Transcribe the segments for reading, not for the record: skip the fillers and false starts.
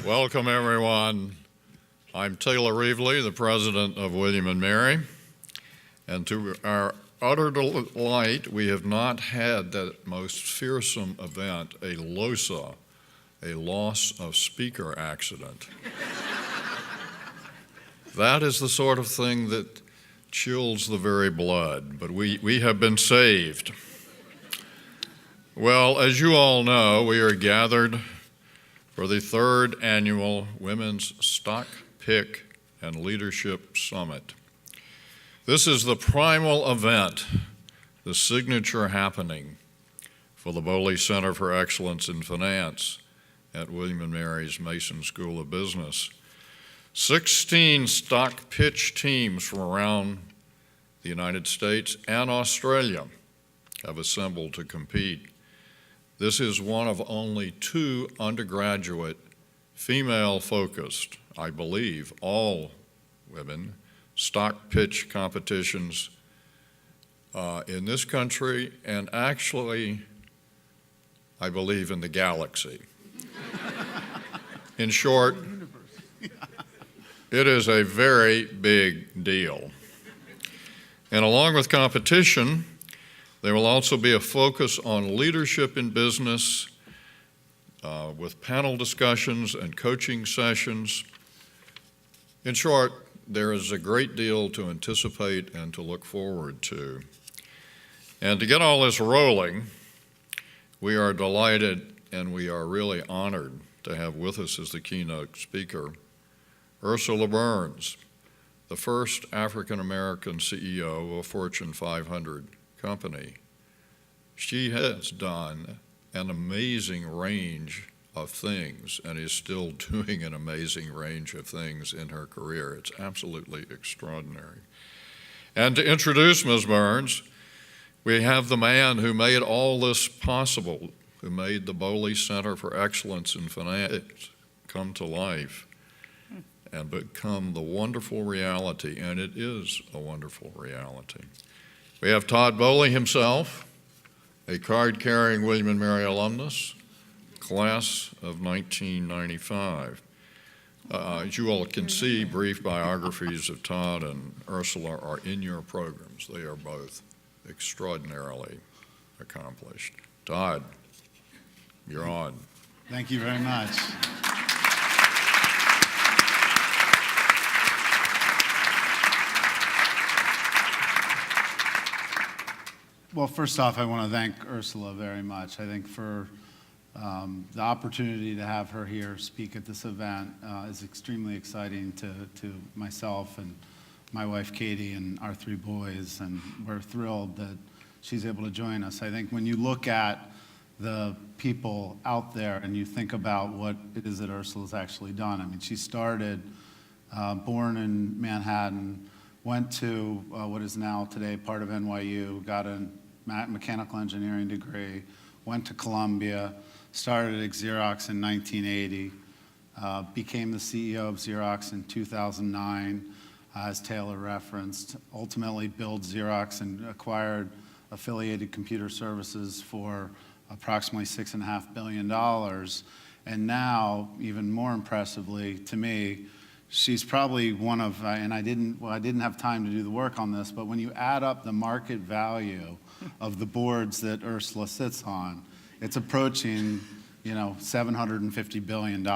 Welcome, everyone. I'm Taylor Reevely, the president of William & Mary, and to our utter delight, we have not had that most fearsome event, a LOSA, a loss of speaker accident. That is the sort of thing that chills the very blood, but we have been saved. Well, as you all know, we are gathered for the third annual Women's Stock Pick and Leadership Summit. This is the primal event, the signature happening for the Bowley Center for Excellence in Finance at William & Mary's Mason School of Business. 16 stock pitch teams from around the United States and Australia have assembled to compete. This is one of only 2 undergraduate, female-focused, I believe, all women, stock pitch competitions in this country and actually, I believe, in the galaxy. In short, it is a very big deal. And along with competition, there will also be a focus on leadership in business with panel discussions and coaching sessions. In short, there is a great deal to anticipate and to look forward to. And to get all this rolling, we are delighted and we are really honored to have with us as the keynote speaker Ursula Burns, the first African-American CEO of a Fortune 500 company. She has done an amazing range of things and is still doing an amazing range of things in her career. It's absolutely extraordinary. And to introduce Ms. Burns, we have the man who made all this possible, who made the Bowley Center for Excellence in Finance come to life and become the wonderful reality, and it is a wonderful reality. We have Todd Bowley himself, a card-carrying William & Mary alumnus, class of 1995. As you all can see, brief biographies of Todd and Ursula are in your programs. They are both extraordinarily accomplished. Todd, you're on. Thank you very much. Well, first off, I want to thank Ursula very much. I think for the opportunity to have her here speak at this event is extremely exciting to myself and my wife Katie and our 3 boys, and we're thrilled that she's able to join us. I think when you look at the people out there and you think about what it is that Ursula's actually done, I mean, she started, born in Manhattan, went to what is now today part of NYU, got a mechanical engineering degree, went to Columbia, started at Xerox in 1980, became the CEO of Xerox in 2009, as Taylor referenced, ultimately built Xerox and acquired Affiliated Computer Services for approximately $6.5 billion. And now, even more impressively to me, she's probably one of, and I didn't have time to do the work on this, but when you add up the market value of the boards that Ursula sits on, it's approaching, $750 billion.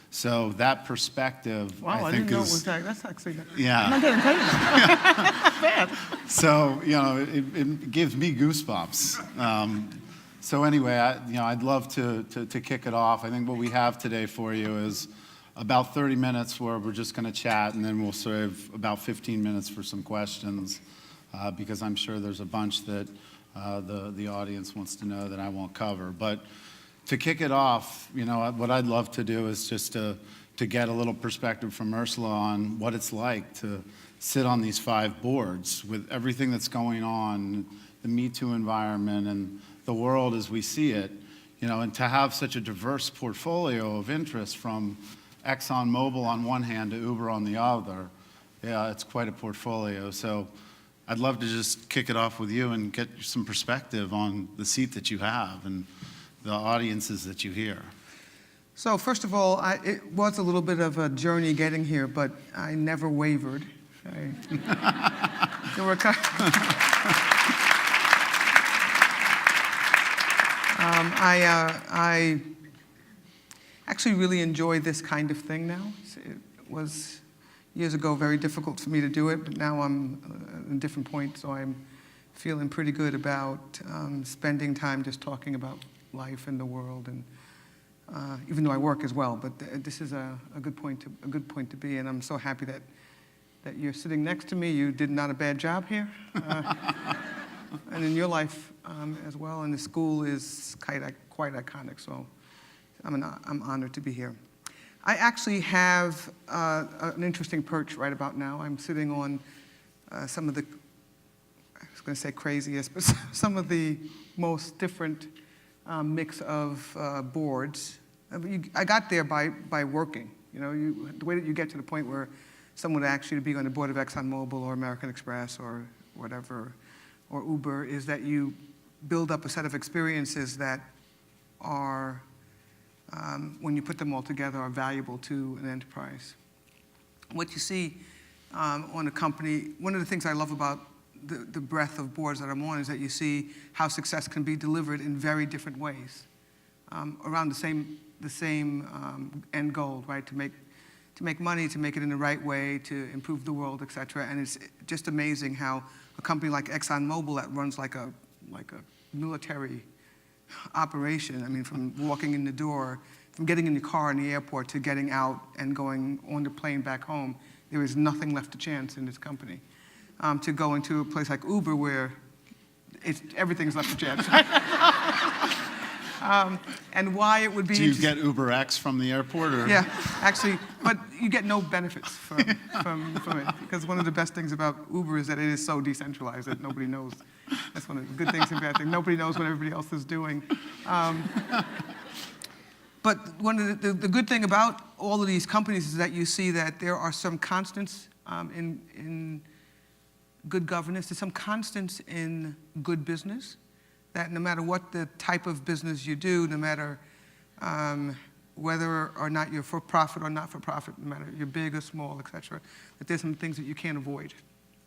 So that perspective, wow, I think didn't know it was that. That's actually, yeah. I'm not getting paid now. Bad. So, it gives me goosebumps. So anyway, I'd love to kick it off. I think what we have today for you is about 30 minutes where we're just going to chat, and then we'll save about 15 minutes for some questions, because I'm sure there's a bunch that the audience wants to know that I won't cover. But to kick it off, what I'd love to do is just to get a little perspective from Ursula on what it's like to sit on these 5 boards with everything that's going on, the Me Too environment and the world as we see it, and to have such a diverse portfolio of interest from ExxonMobil on one hand to Uber on the other. Yeah, it's quite a portfolio. So I'd love to just kick it off with you and get some perspective on the seat that you have and the audiences that you hear. So first of all, it was a little bit of a journey getting here, but I never wavered. There were I actually really enjoy this kind of thing now. It was years ago very difficult for me to do it, but now I'm at a different point, so I'm feeling pretty good about spending time just talking about life and the world, and even though I work as well. But this is a good point to be, and I'm so happy that you're sitting next to me. You did not a bad job here, and in your life as well. And the school is quite iconic, so I'm honored to be here. I actually have an interesting perch right about now. I'm sitting on some of the, I was going to say craziest, but some of the most different mix of boards. I got there by working. You know, the way that you get to the point where someone would actually be on the board of ExxonMobil or American Express or whatever, or Uber, is that you build up a set of experiences that are, when you put them all together, are valuable to an enterprise. What you see on a company, one of the things I love about the breadth of boards that I'm on is that you see how success can be delivered in very different ways around the same end goal, right? To make money, to make it in the right way, to improve the world, et cetera. And it's just amazing how a company like ExxonMobil that runs like a military operation, I mean, from walking in the door, from getting in the car in the airport to getting out and going on the plane back home, there is nothing left to chance in this company. To go into a place like Uber where everything's left to chance. And why it would be Do you get Uber X from the airport? Or? Yeah, actually, but you get no benefits from it, because one of the best things about Uber is that it is so decentralized that nobody knows. That's one of the good things and bad things. Nobody knows what everybody else is doing. But one of the good thing about all of these companies is that you see that there are some constants in good governance. There's some constants in good business, that no matter what the type of business you do, no matter whether or not you're for profit or not for profit, no matter you're big or small, et cetera, that there's some things that you can't avoid.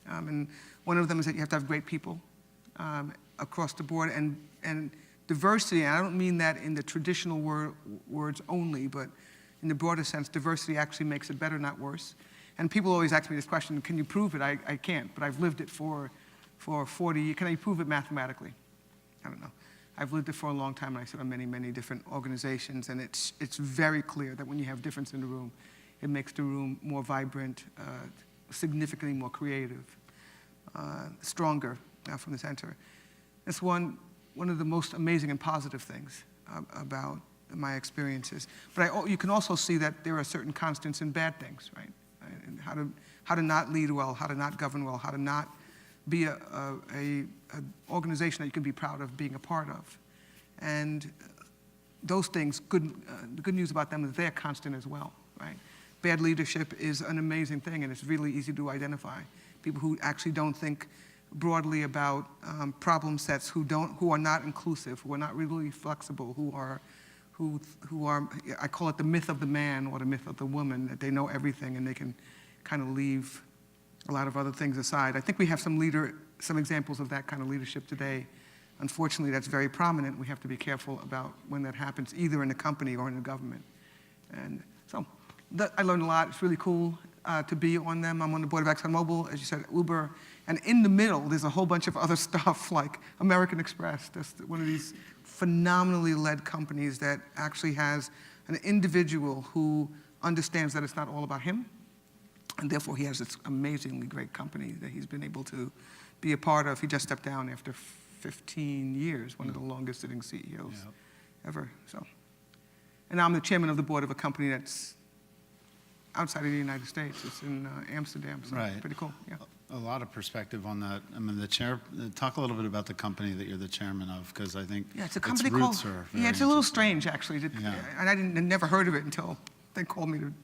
And one of them is that you have to have great people across the board, and diversity, and I don't mean that in the traditional words only, but in the broader sense, diversity actually makes it better, not worse. And people always ask me this question, can you prove it? I can't, but I've lived it for 40 years. Can I prove it mathematically? I don't know. I've lived it for a long time, and I sit on many, many different organizations, and it's very clear that when you have difference in the room, it makes the room more vibrant, significantly more creative, stronger from the center. That's one of the most amazing and positive things about my experiences. But you can also see that there are certain constants in bad things, right? And how to not lead well, how to not govern well, how to not be an organization that you can be proud of being a part of. And those things, the good news about them is they're constant as well, right? Bad leadership is an amazing thing, and it's really easy to identify. People who actually don't think broadly about problem sets, who are not inclusive, who are not really flexible, who are, I call it the myth of the man or the myth of the woman, that they know everything and they can kind of leave a lot of other things aside. I think we have some examples of that kind of leadership today. Unfortunately, that's very prominent. We have to be careful about when that happens, either in a company or in the government. And so I learned a lot. It's really cool to be on them. I'm on the board of ExxonMobil, as you said, Uber. And in the middle, there's a whole bunch of other stuff like American Express. That's one of these phenomenally led companies that actually has an individual who understands that it's not all about him. And therefore, he has this amazingly great company that he's been able to be a part of. He just stepped down after 15 years, one of the longest sitting CEOs ever. So, and now I'm the chairman of the board of a company that's outside of the United States. It's in Amsterdam, so Right. pretty cool. Yeah. A lot of perspective on that. I mean, talk a little bit about the company that you're the chairman of, because I think Yeah, it's a company its called. roots are Yeah, very it's a little interesting. strange actually, Yeah. and I never heard of it until they called me to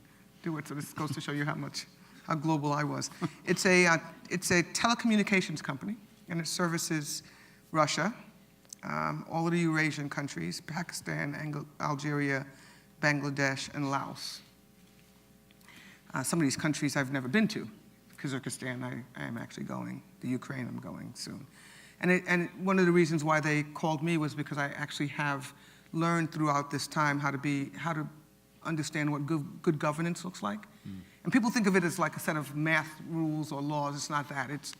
do it. So this goes to show you how global I was. It's a telecommunications company, and it services Russia, all of the Eurasian countries, Pakistan, Algeria, Bangladesh, and Laos. Some of these countries I've never been to. Kazakhstan, I am actually going. The Ukraine, I'm going soon. And one of the reasons why they called me was because I actually have learned throughout this time how to understand what good governance looks like. And people think of it as like a set of math rules or laws. It's not that. It's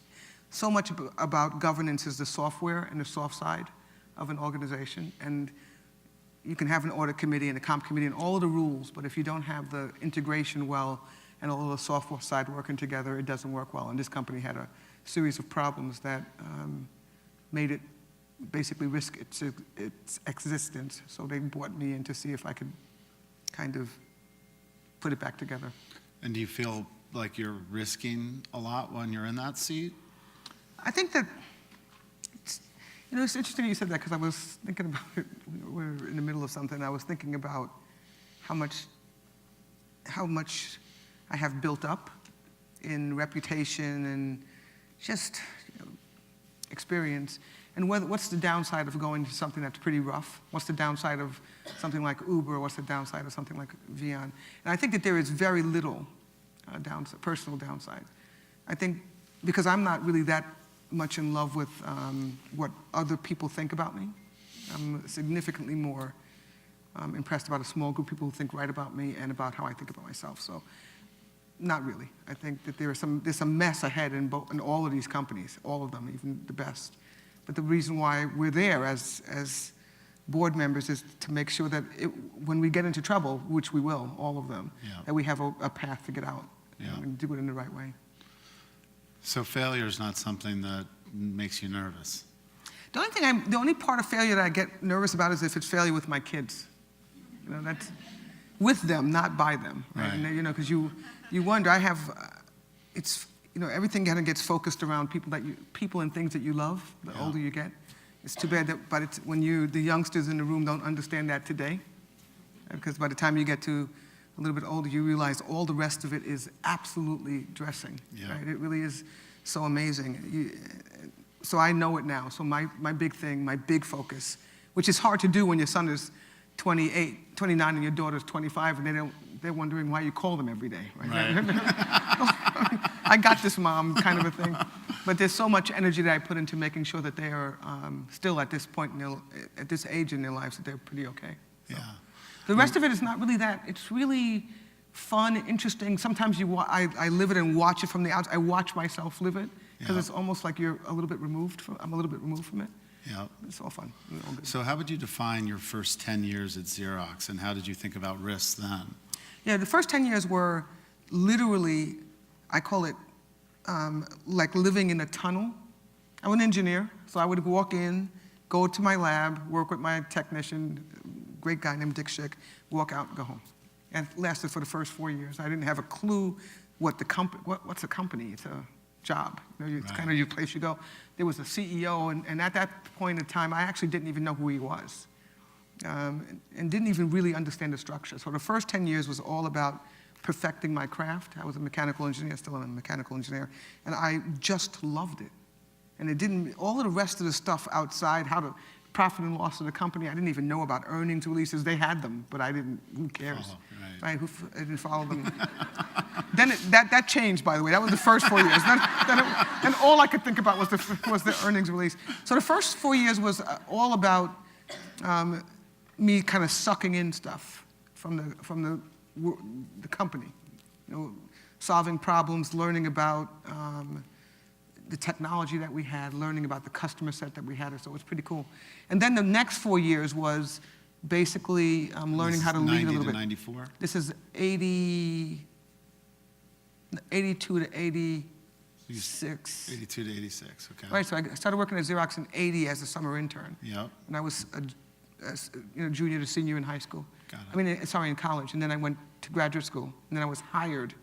so much about governance is the software and the soft side of an organization. And you can have an audit committee and a comp committee and all of the rules, but if you don't have the integration well and all of the software side working together, it doesn't work well. And this company had a series of problems that made it basically risk its existence. So they brought me in to see if I could kind of put it back together. And do you feel like you're risking a lot when you're in that seat? I think that, it's interesting you said that because I was thinking about it. We're in the middle of something. I was thinking about how much I have built up in reputation and just experience. And what's the downside of going to something that's pretty rough? What's the downside of something like Uber? What's the downside of something like Vion? And I think that there is very little personal downside. I think because I'm not really that much in love with what other people think about me. I'm significantly more impressed about a small group of people who think right about me and about how I think about myself. So, not really. I think that there's some mess ahead in all of these companies, all of them, even the best. But the reason why we're there as board members is to make sure that when we get into trouble, which we will, all of them, that we have a path to get out and do it in the right way. So failure is not something that makes you nervous? The only part of failure that I get nervous about is if it's failure with my kids. That's with them, not by them. Right? And, because you wonder. I have, everything kind of gets focused around people and things that you love. The older you get, it's too bad that, but when the youngsters in the room don't understand that today, because by the time you get to a little bit older, you realize all the rest of it is absolutely dressing. Right? It really is so amazing. So I know it now. So my big thing, my big focus, which is hard to do when your son is 28, 29, and your daughter's 25, and they're wondering why you call them every day. Right? I got this, Mom, kind of a thing. But there's so much energy that I put into making sure that they are still at this point, at this age in their lives, that they're pretty okay. So. The rest of it is not really that. It's really fun, interesting. Sometimes I live it and watch it from the outside. I watch myself live it because it's almost like I'm a little bit removed from it. Yeah. It's all fun. All good. So how would you define your first 10 years at Xerox, and how did you think about risks then? Yeah, the first 10 years were literally, I call it like living in a tunnel. I'm an engineer, so I would walk in, go to my lab, work with my technician, great guy named Dick Schick, walk out and go home. And it lasted for the first 4 years. I didn't have a clue what's a company. It's a job. It's kind of your place you go. There was a CEO, and at that point in time, I actually didn't even know who he was, and didn't even really understand the structure. So the first 10 years was all about perfecting my craft. I was a mechanical engineer, still am a mechanical engineer, and I just loved it. And all of the rest of the stuff outside, how to profit and loss of the company, I didn't even know about earnings releases. They had them, but I didn't, who cares? I didn't follow them. Then that changed, by the way. That was the first 4 years. Then all I could think about was the earnings release. So the first 4 years was all about me kind of sucking in stuff from the company. Solving problems, learning about the technology that we had, learning about the customer set that we had, so it was pretty cool. And then the next 4 years was basically learning how to lead a little bit. 90 to 94? This is 82 to 86. 82 to 86, okay. Right, so I started working at Xerox in 80 as a summer intern. Yep. And I was a junior to senior in high school. Got it. In college. And then I went to graduate school. And then I was hired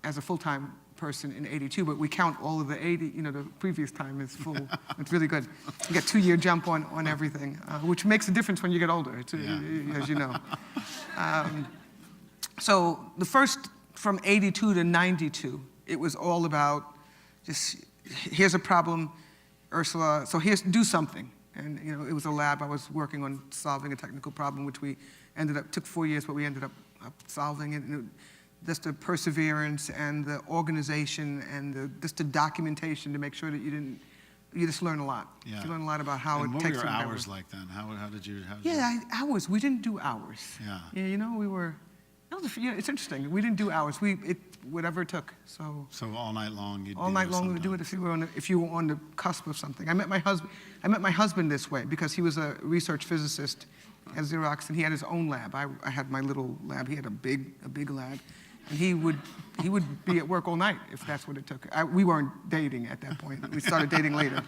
as a full-time person in 82, but we count all of the 80, the previous time is full. It's really good. You get 2-year jump on everything, which makes a difference when you get older, as you know. So the first, from 82 to 92, it was all about just, here's a problem, Ursula, so do something. And it was a lab. I was working on solving a technical problem, which we took 4 years, but we ended up solving it. And just the perseverance and the organization and just the documentation to make sure that you just learn a lot. Yeah. You learn a lot about how And it what takes were your some hours effort. like then? How did you? Hours. We didn't do hours. Yeah. You know, we were. It's interesting. We didn't do hours. Whatever it took. So all night long you'd all be night there long we would do it sometimes. if you were on the cusp of something. I met my husband this way because he was a research physicist at Xerox and he had his own lab. I had my little lab. He had a big lab, and he would be at work all night if that's what it took. We weren't dating at that point. We started dating later.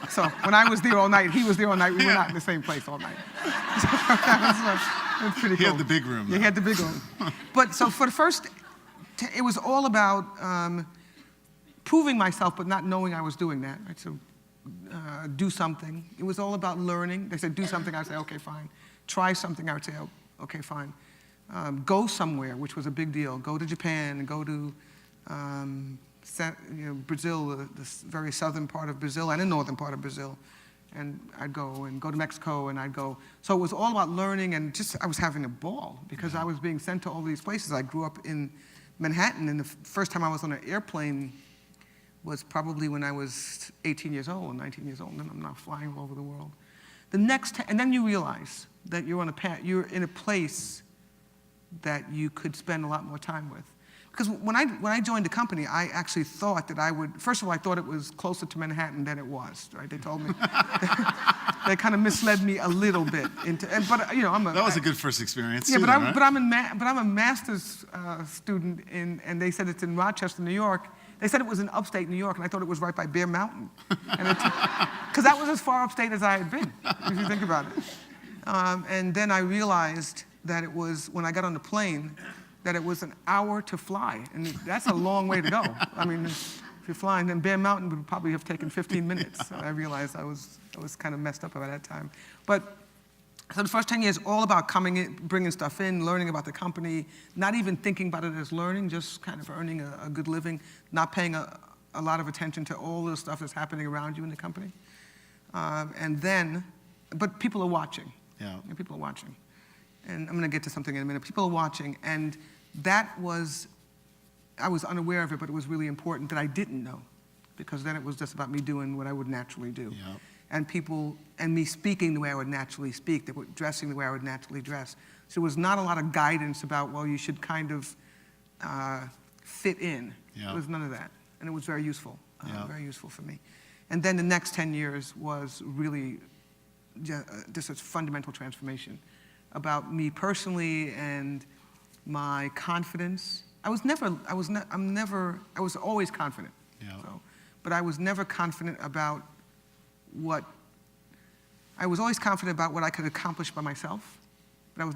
So when I was there all night, he was there all night. We were not in the same place all night. So that was pretty cool. He had the big room. Yeah, he had the big room. But so for the first, it was all about proving myself, but not knowing I was doing that. Right? So do something. It was all about learning. They said do something. I would say okay, fine. Try something. I would say oh, okay, fine. Go somewhere, which was a big deal. Go to Japan and go to Brazil, the very southern part of Brazil and the northern part of Brazil. And I'd go to Mexico and I'd go. So it was all about learning and I was having a ball because I was being sent to all these places. I grew up in Manhattan and the first time I was on an airplane was probably when I was 18 years old, 19 years old, and then I'm now flying all over the world. And then you realize that you're in a place that you could spend a lot more time with. Because when I joined the company, I actually thought that I would, first of all, I thought it was closer to Manhattan than it was, right? They told me, they kind of misled me a little bit but you know, That was a good first experience yeah, too, but right? I'm a master's student and they said it's in Rochester, New York. They said it was in upstate New York, and I thought it was right by Bear Mountain. Because that was as far upstate as I had been, if you think about it. And then I realized that it was, when I got on the plane, that it was an hour to fly. And that's a long way to go. I mean, if you're flying, then Bear Mountain would probably have taken 15 minutes. So I realized I was kind of messed up by that time. But so the first 10 years, all about coming in, bringing stuff in, learning about the company, not even thinking about it as learning, just kind of earning a good living, not paying a lot of attention to all the stuff that's happening around you in the company. But people are watching. Yeah. People are watching. And I'm going to get to something in a minute. People are watching, and I was unaware of it, but it was really important that I didn't know, because then it was just about me doing what I would naturally do. Yeah. And me speaking the way I would naturally speak, dressing the way I would naturally dress. So there was not a lot of guidance about, well, you should kind of fit in. Yeah. There was none of that. And it was very useful, Yeah. very useful for me. And then the next 10 years was really just a fundamental transformation about me personally and my confidence. I was always confident. Yeah. But I was never confident about I was always confident about what I could accomplish by myself, but I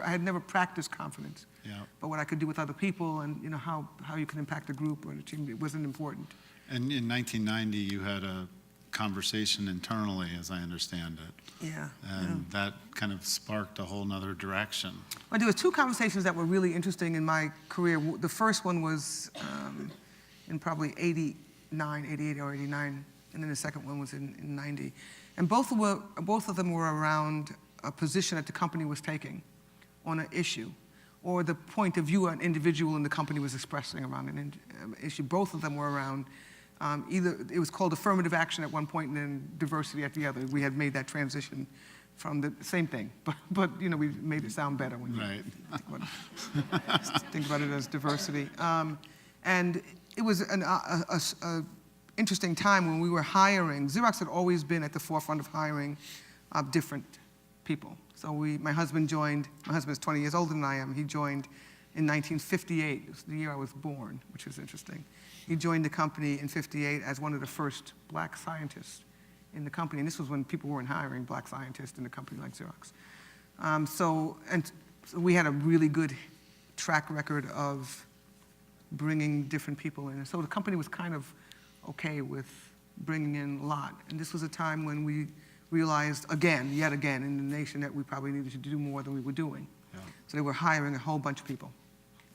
had never practiced confidence. Yeah. But what I could do with other people and you know how you can impact a group or a team, it wasn't important. And in 1990, you had a conversation internally, as I understand it. Yeah. And that kind of sparked a whole nother direction. Well, there were two conversations that were really interesting in my career. The first one was in probably 88 or 89, and then the second one was in 90. And both of them were around a position that the company was taking on an issue, or the point of view an individual in the company was expressing around an issue. Both of them were around either, it was called affirmative action at one point and then diversity at the other. We had made that transition from the same thing, but you know, we made it sound better when you Right. think about it as diversity. And it was an interesting time when we were hiring. Xerox had always been at the forefront of hiring different people. So my husband is 20 years older than I am. He joined in 1958. It was the year I was born, which was interesting. He joined the company in 58 as one of the first black scientists in the company. And this was when people weren't hiring black scientists in a company like Xerox. So we had a really good track record of bringing different people in. So the company was kind of okay with bringing in a lot. And this was a time when we realized yet again, in the nation that we probably needed to do more than we were doing. Yeah. So they were hiring a whole bunch of people.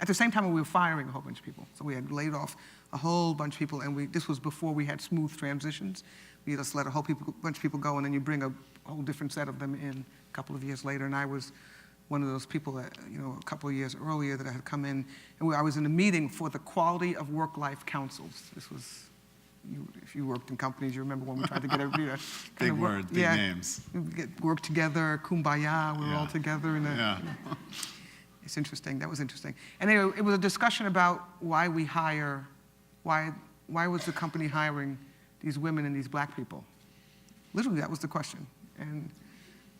At the same time, we were firing a whole bunch of people. So we had laid off a whole bunch of people, and this was before we had smooth transitions. We just let a whole bunch of people go, and then you bring a whole different set of them in a couple of years later. And I was one of those people that, a couple of years earlier that I had come in, and I was in a meeting for the Quality of Work-Life Councils. This was, if you worked in companies, you remember when we tried to get everybody to Big word, big names. Work together, kumbaya, we were all together. Yeah. It's interesting, that was interesting. And anyway, it was a discussion about why we hire, why was the company hiring these women and these black people? Literally, that was the question. And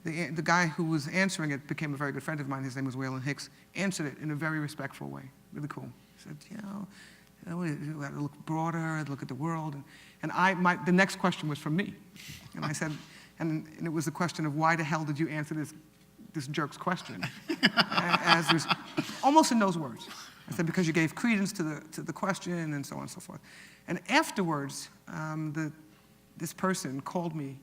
the guy who was answering it became a very good friend of mine. His name was Waylon Hicks. Answered it in a very respectful way. Really cool. He said, you got to look broader, look at the world. And the next question was from me. And I said, and it was the question of why the hell did you answer this jerk's question? As was almost in those words. I said, because you gave credence to the question and so on and so forth. And afterwards, this person called me.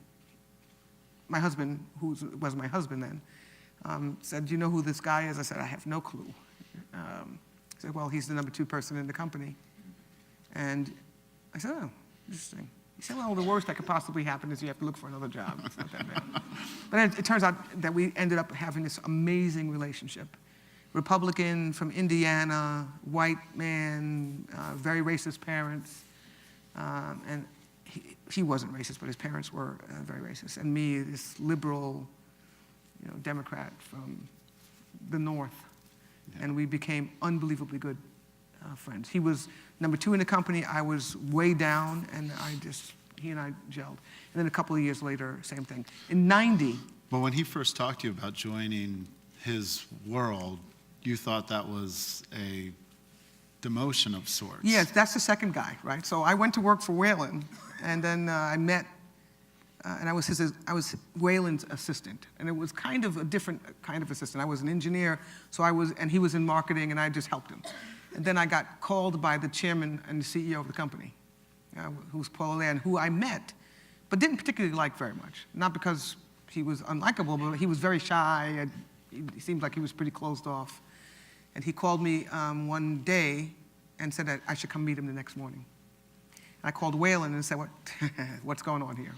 My husband, who was my husband then, said, do you know who this guy is? I said, I have no clue. He said, well, he's the number 2 person in the company. And I said, oh, interesting. He said, well, the worst that could possibly happen is you have to look for another job. It's not that bad. But it turns out that we ended up having this amazing relationship. Republican from Indiana, white man, very racist parents, and he wasn't racist, but his parents were very racist. And me, this liberal, Democrat from the North. Yeah. And we became unbelievably good friends. He was number 2 in the company. I was way down, and he and I gelled. And then a couple of years later, same thing. In '90. But when he first talked to you about joining his world, you thought that was a demotion of sorts. Yes, that's the second guy, right? So I went to work for Waylon, and then I met, and I was Waylon's assistant, and it was kind of a different kind of assistant. I was an engineer, and he was in marketing, and I just helped him. And then I got called by the chairman and the CEO of the company, who was Paul Allaire, who I met, but didn't particularly like very much. Not because he was unlikable, but he was very shy, and he seemed like he was pretty closed off. And he called me one day and said that I should come meet him the next morning. And I called Waylon and said, what's going on here?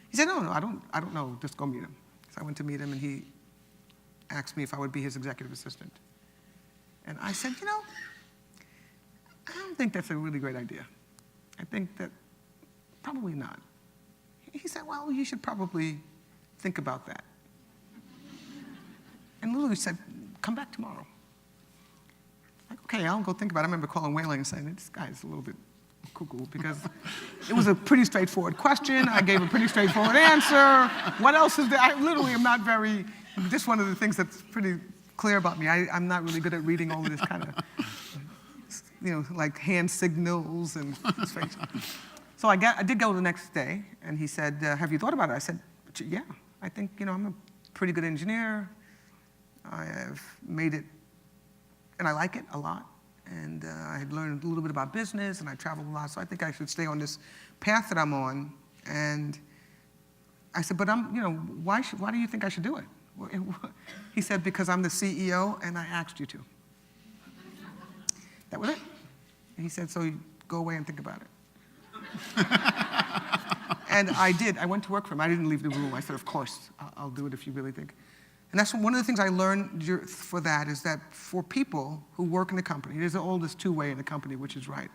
He said, no, I don't know, just go meet him. So I went to meet him, and he asked me if I would be his executive assistant. And I said, I don't think that's a really great idea. I think that probably not. He said, well, you should probably think about that. And literally said, come back tomorrow. Like, okay, I'll go think about it. I remember calling Waylon and saying, this guy's a little bit cuckoo, because it was a pretty straightforward question. I gave a pretty straightforward answer. What else is there? I literally am not very, just one of the things that's pretty clear about me. I'm not really good at reading all of this kind of, like hand signals and his face. So I did go the next day, and he said, have you thought about it? I said, yeah, I think, I'm a pretty good engineer. I have made it, and I like it a lot. And I had learned a little bit about business, and I traveled a lot, so I think I should stay on this path that I'm on. And I said, but why do you think I should do it? He said, because I'm the CEO, and I asked you to. That was it. And he said, so you go away and think about it. And I did. I went to work for him. I didn't leave the room. I said, of course, I'll do it if you really think. And that's one of the things I learned for that, is that for people who work in the company, there's the oldest two-way in the company, which is right.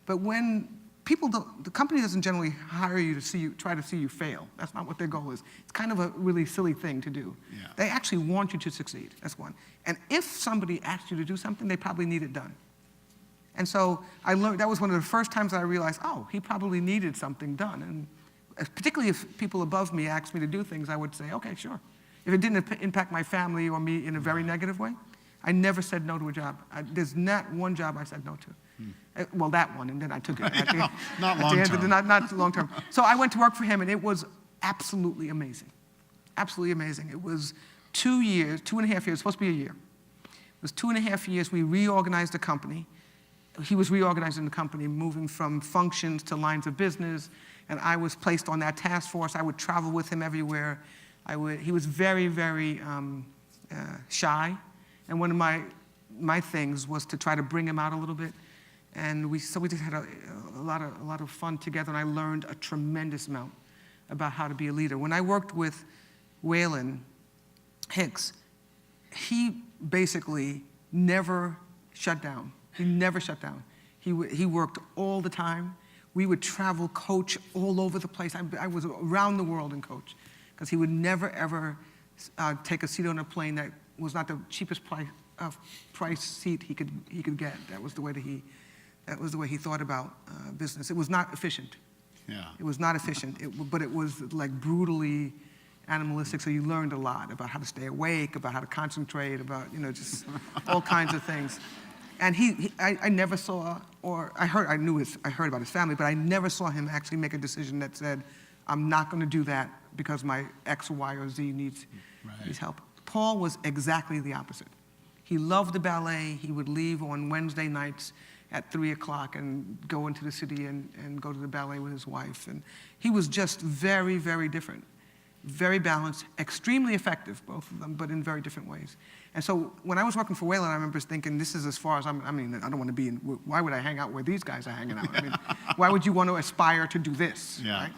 But when the company doesn't generally hire you to try to see you fail. That's not what their goal is. It's kind of a really silly thing to do. Yeah. They actually want you to succeed. That's one. And if somebody asks you to do something, they probably need it done. And so I learned, that was one of the first times I realized, oh, he probably needed something done. And particularly if people above me asked me to do things, I would say, okay, sure. If it didn't impact my family or me in a very negative way, I never said no to a job. There's not one job I said no to. Well, that one, and then I took it. Not long term. Not long term. So I went to work for him, and it was absolutely amazing. Absolutely amazing. It was 2 years, 2.5 years, supposed to be a year. It was 2.5 years. We reorganized the company. He was reorganizing the company, moving from functions to lines of business, and I was placed on that task force. I would travel with him everywhere. He was very, very shy, and one of my my things was to try to bring him out a little bit. And we just had a lot of fun together, and I learned a tremendous amount about how to be a leader. When I worked with Waylon Hicks, he basically never shut down. He never shut down. He worked all the time. We would travel, coach all over the place. I was around the world and coach, because he would never, ever take a seat on a plane that was not the cheapest price seat he could get. That was the way he thought about business. It was not efficient. Yeah. It was not efficient, but it was like brutally animalistic, so you learned a lot about how to stay awake, about how to concentrate, about, just all kinds of things. And I never saw, or I heard about his family, but I never saw him actually make a decision that said, I'm not going to do that because my X, Y, or Z needs help. Paul was exactly the opposite. He loved the ballet. He would leave on Wednesday nights at 3 o'clock and go into the city and go to the ballet with his wife. And he was just very, very different, very balanced, extremely effective, both of them, but in very different ways. And so when I was working for Waylon, I remember thinking, this is as far as I don't want to be in, why would I hang out where these guys are hanging out? Why would you want to aspire to do this? Yeah. Right?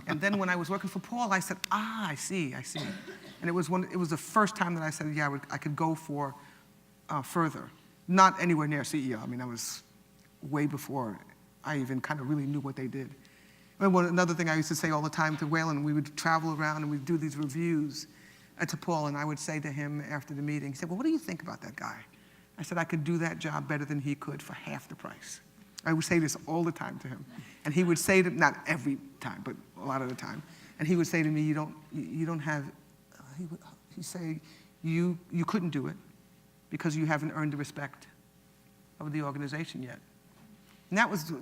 And then when I was working for Paul, I said, I see. And it was the first time that I said, yeah, I could go for further. Not anywhere near CEO. I was way before I even kind of really knew what they did. Another thing I used to say all the time to Waylon, we would travel around and we'd do these reviews to Paul, and I would say to him after the meeting, he said, well, what do you think about that guy? I said, I could do that job better than he could for half the price. I would say this all the time to him. And he would say to, not every time, but a lot of the time, and he would say to me, you don't have, he'd say, you couldn't do it because you haven't earned the respect of the organization yet. And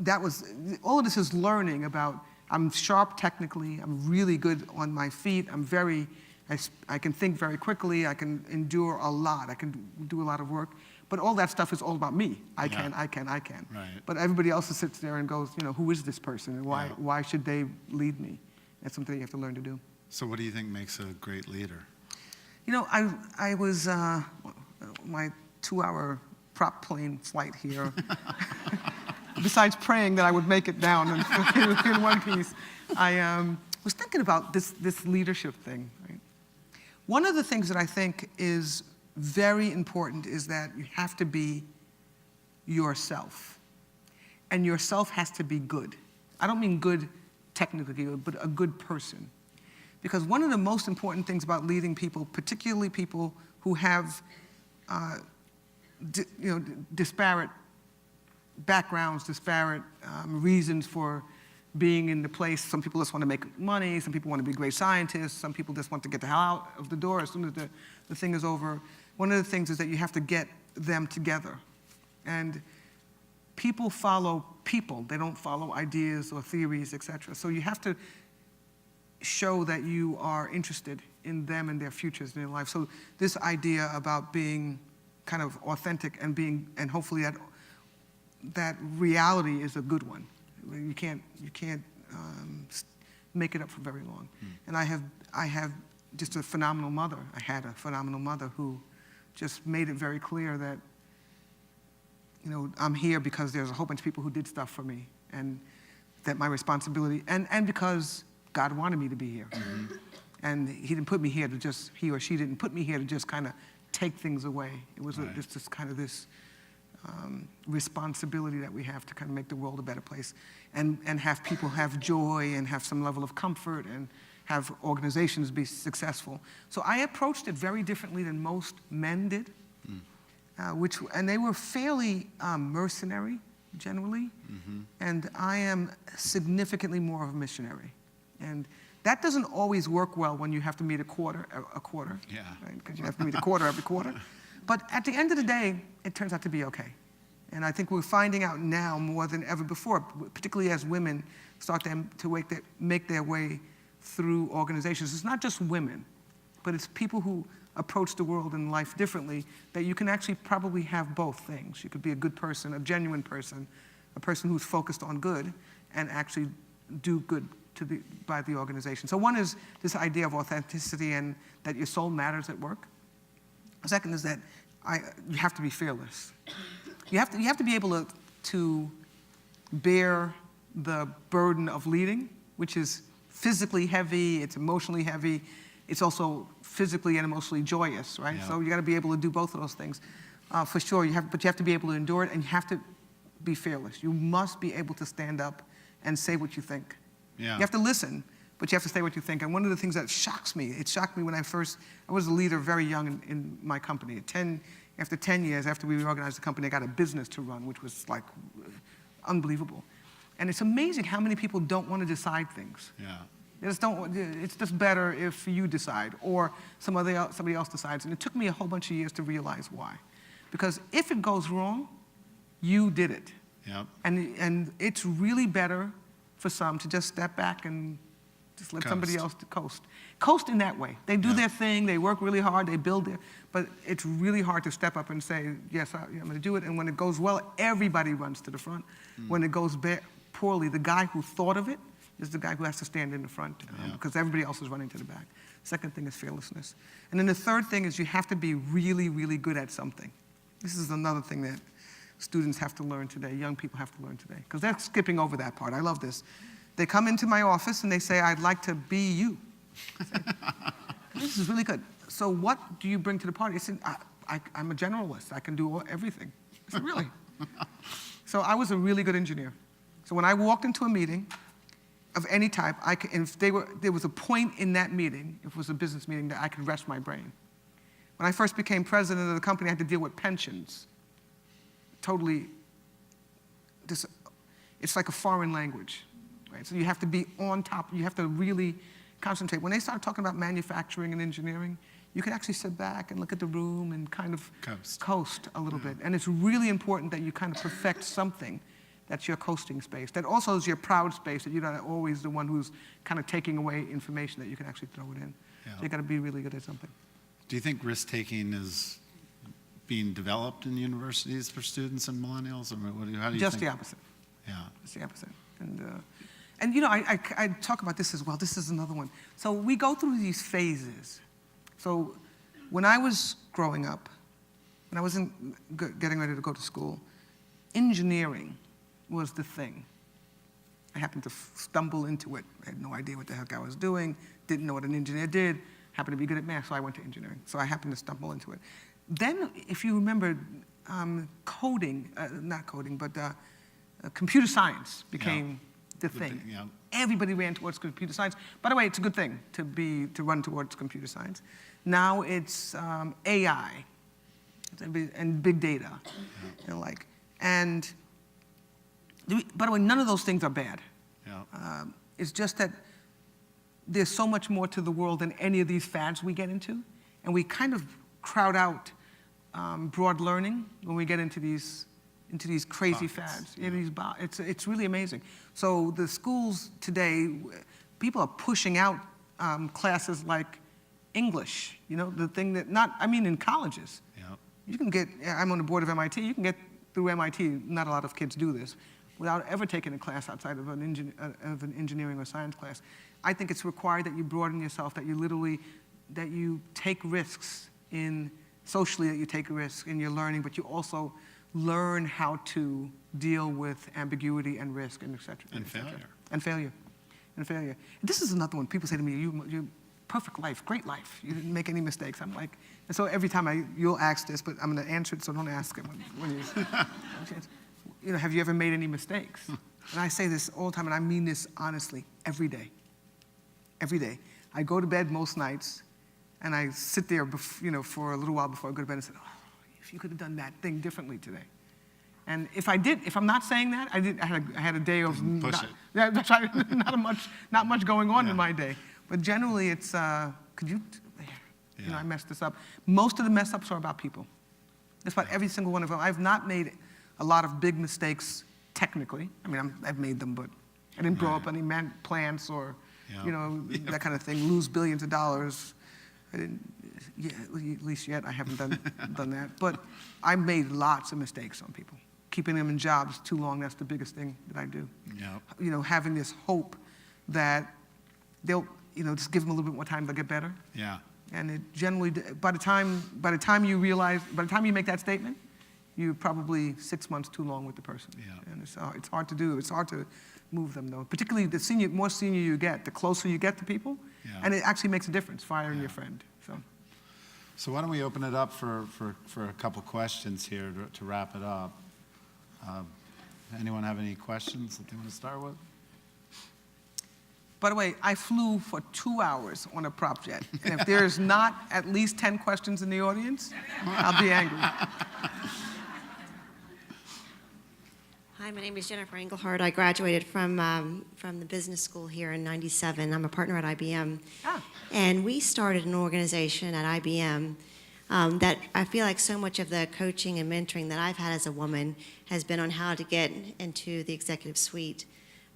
that was all of this is learning about, I'm sharp technically, I'm really good on my feet, I can think very quickly, I can endure a lot, I can do a lot of work, but all that stuff is all about me. I can. Right. But everybody else sits there and goes, who is this person and why should they lead me? That's something you have to learn to do. So what do you think makes a great leader? I was, my 2-hour prop plane flight here, besides praying that I would make it down in one piece, I was thinking about this leadership thing. Right? One of the things that I think is very important is that you have to be yourself. And yourself has to be good. I don't mean good technically, but a good person. Because one of the most important things about leading people, particularly people who have disparate backgrounds, disparate reasons for being in the place. Some people just want to make money, some people want to be great scientists, some people just want to get the hell out of the door as soon as the thing is over. One of the things is that you have to get them together. And people follow people. They don't follow ideas or theories, etc. So you have to show that you are interested in them and their futures in their life. So this idea about being kind of authentic and hopefully that reality is a good one. You can't make it up for very long. And I have just a phenomenal mother. I had a phenomenal mother who just made it very clear that I'm here because there's a whole bunch of people who did stuff for me, and that my responsibility, and because God wanted me to be here. And he or she didn't put me here to just kind of take things away. It was just this kind of this responsibility that we have to kind of make the world a better place and have people have joy and have some level of comfort and have organizations be successful. So I approached it very differently than most men did, and they were fairly mercenary generally, and I am significantly more of a missionary. And that doesn't always work well when you have to meet a quarter, Yeah. right? Because you have to meet a quarter every quarter. But at the end of the day, it turns out to be okay. And I think we're finding out now more than ever before, particularly as women start to make their way through organizations. It's not just women, but it's people who approach the world and life differently, that you can actually probably have both things. You could be a good person, a genuine person, a person who's focused on good, and actually do good by the organization. So one is this idea of authenticity and that your soul matters at work. The second is that you have to be fearless. You have to be able to bear the burden of leading, which is physically heavy, it's emotionally heavy, it's also physically and emotionally joyous, right? Yeah. So you got to be able to do both of those things, for sure. But you have to be able to endure it, and you have to be fearless. You must be able to stand up and say what you think. Yeah. You have to listen, but you have to say what you think. And one of the things that shocks me, it shocked me when I was a leader very young in my company. After 10 years, after we reorganized the company, I got a business to run, which was like unbelievable. And it's amazing how many people don't want to decide things. Yeah. They just don't. It's just better if you decide or somebody else decides. And it took me a whole bunch of years to realize why. Because if it goes wrong, you did it. Yep. And it's really better for some to just step back and just let somebody else coast. Coast in that way. They do Yeah. their thing, they work really hard, they build their, but it's really hard to step up and say, yes, I'm going to do it. And when it goes well, everybody runs to the front. When it goes poorly, the guy who thought of it is the guy who has to stand in the front because everybody else is running to the back. Second thing is fearlessness. And then the third thing is you have to be really, really good at something. This is another thing that students have to learn today, young people have to learn today, because they're skipping over that part. I love this. They come into my office and they say, I'd like to be you. I say, this is really good. So what do you bring to the party? I said, I'm a generalist. I can do everything. I said, really? So I was a really good engineer. So when I walked into a meeting of any type, if there was a point in that meeting, if it was a business meeting, that I could rest my brain. When I first became president of the company, I had to deal with pensions. Totally, it's like a foreign language, right? So you have to be on top, you have to really concentrate. When they start talking about manufacturing and engineering, you can actually sit back and look at the room and kind of coast a little bit. And it's really important that you kind of perfect something that's your coasting space. That also is your proud space, that you're not always the one who's kind of taking away information, that you can actually throw it in. Yeah. So you got to be really good at something. Do you think risk-taking is being developed in universities for students and millennials? Or how do you Just think? the opposite. Yeah. It's the opposite. And you know, I talk about this as well. This is another one. So we go through these phases. So when I was growing up, when I wasn't getting ready to go to school, engineering was the thing. I happened to stumble into it. I had no idea what the heck I was doing, didn't know what an engineer did, happened to be good at math, so I went to engineering. So I happened to stumble into it. Then, if you remember, coding, not coding, but computer science became the thing. Yeah. Everybody ran towards computer science. By the way, it's a good thing to run towards computer science. Now it's AI and big data, and like. And by the way, none of those things are bad. Yeah. It's just that there's so much more to the world than any of these fads we get into, and we kind of crowd out broad learning when we get into these crazy fads. Yeah. It's really amazing. So the schools today, people are pushing out classes like English. You know, the thing that in colleges. Yeah. You can get. I'm on the board of MIT. You can get through MIT. Not a lot of kids do this without ever taking a class outside of an engineering or science class. I think it's required that you broaden yourself, that you take risks socially, that you take a risk in your learning, but you also learn how to deal with ambiguity and risk and et cetera. And et cetera. failure. And failure. And failure. This is another one. People say to me, you perfect life, great life. You didn't make any mistakes. I'm like, and so every time you'll ask this, but I'm going to answer it, so don't ask it when you have you ever made any mistakes? And I say this all the time, and I mean this honestly, every day. Every day. I go to bed most nights, and I sit there for a little while before I go to bed and say, oh, if you could have done that thing differently today. And if I'm not saying that, I had a day of Push it. Yeah, that's right. not much going on in Yeah. my day. But generally, it's I Yeah. messed this up. Most of the mess ups are about people. Just about every single one of them. I've not made a lot of big mistakes technically. I mean, I've made them, but I didn't blow up any plants or Yeah. that kind of thing. Lose billions of dollars. I didn't. Yeah, at least yet, I haven't done that. But I made lots of mistakes on people. Keeping them in jobs too long, that's the biggest thing that I do. Yeah. Having this hope that they'll, just give them a little bit more time, they'll get better. Yeah. And it generally, by the time you make that statement, you're probably 6 months too long with the person. Yeah. And it's hard to do. It's hard to move them, though. Particularly the more senior you get, the closer you get to people, Yeah. and it actually makes a difference, firing your friend. So why don't we open it up for a couple questions here to wrap it up. Anyone have any questions that they want to start with? By the way, I flew for 2 hours on a prop jet, and if there's not at least 10 questions in the audience, I'll be angry. Hi, my name is Jennifer Engelhardt. I graduated from the business school here in '97. I'm a partner at IBM. And we started an organization at IBM that I feel like so much of the coaching and mentoring that I've had as a woman has been on how to get into the executive suite.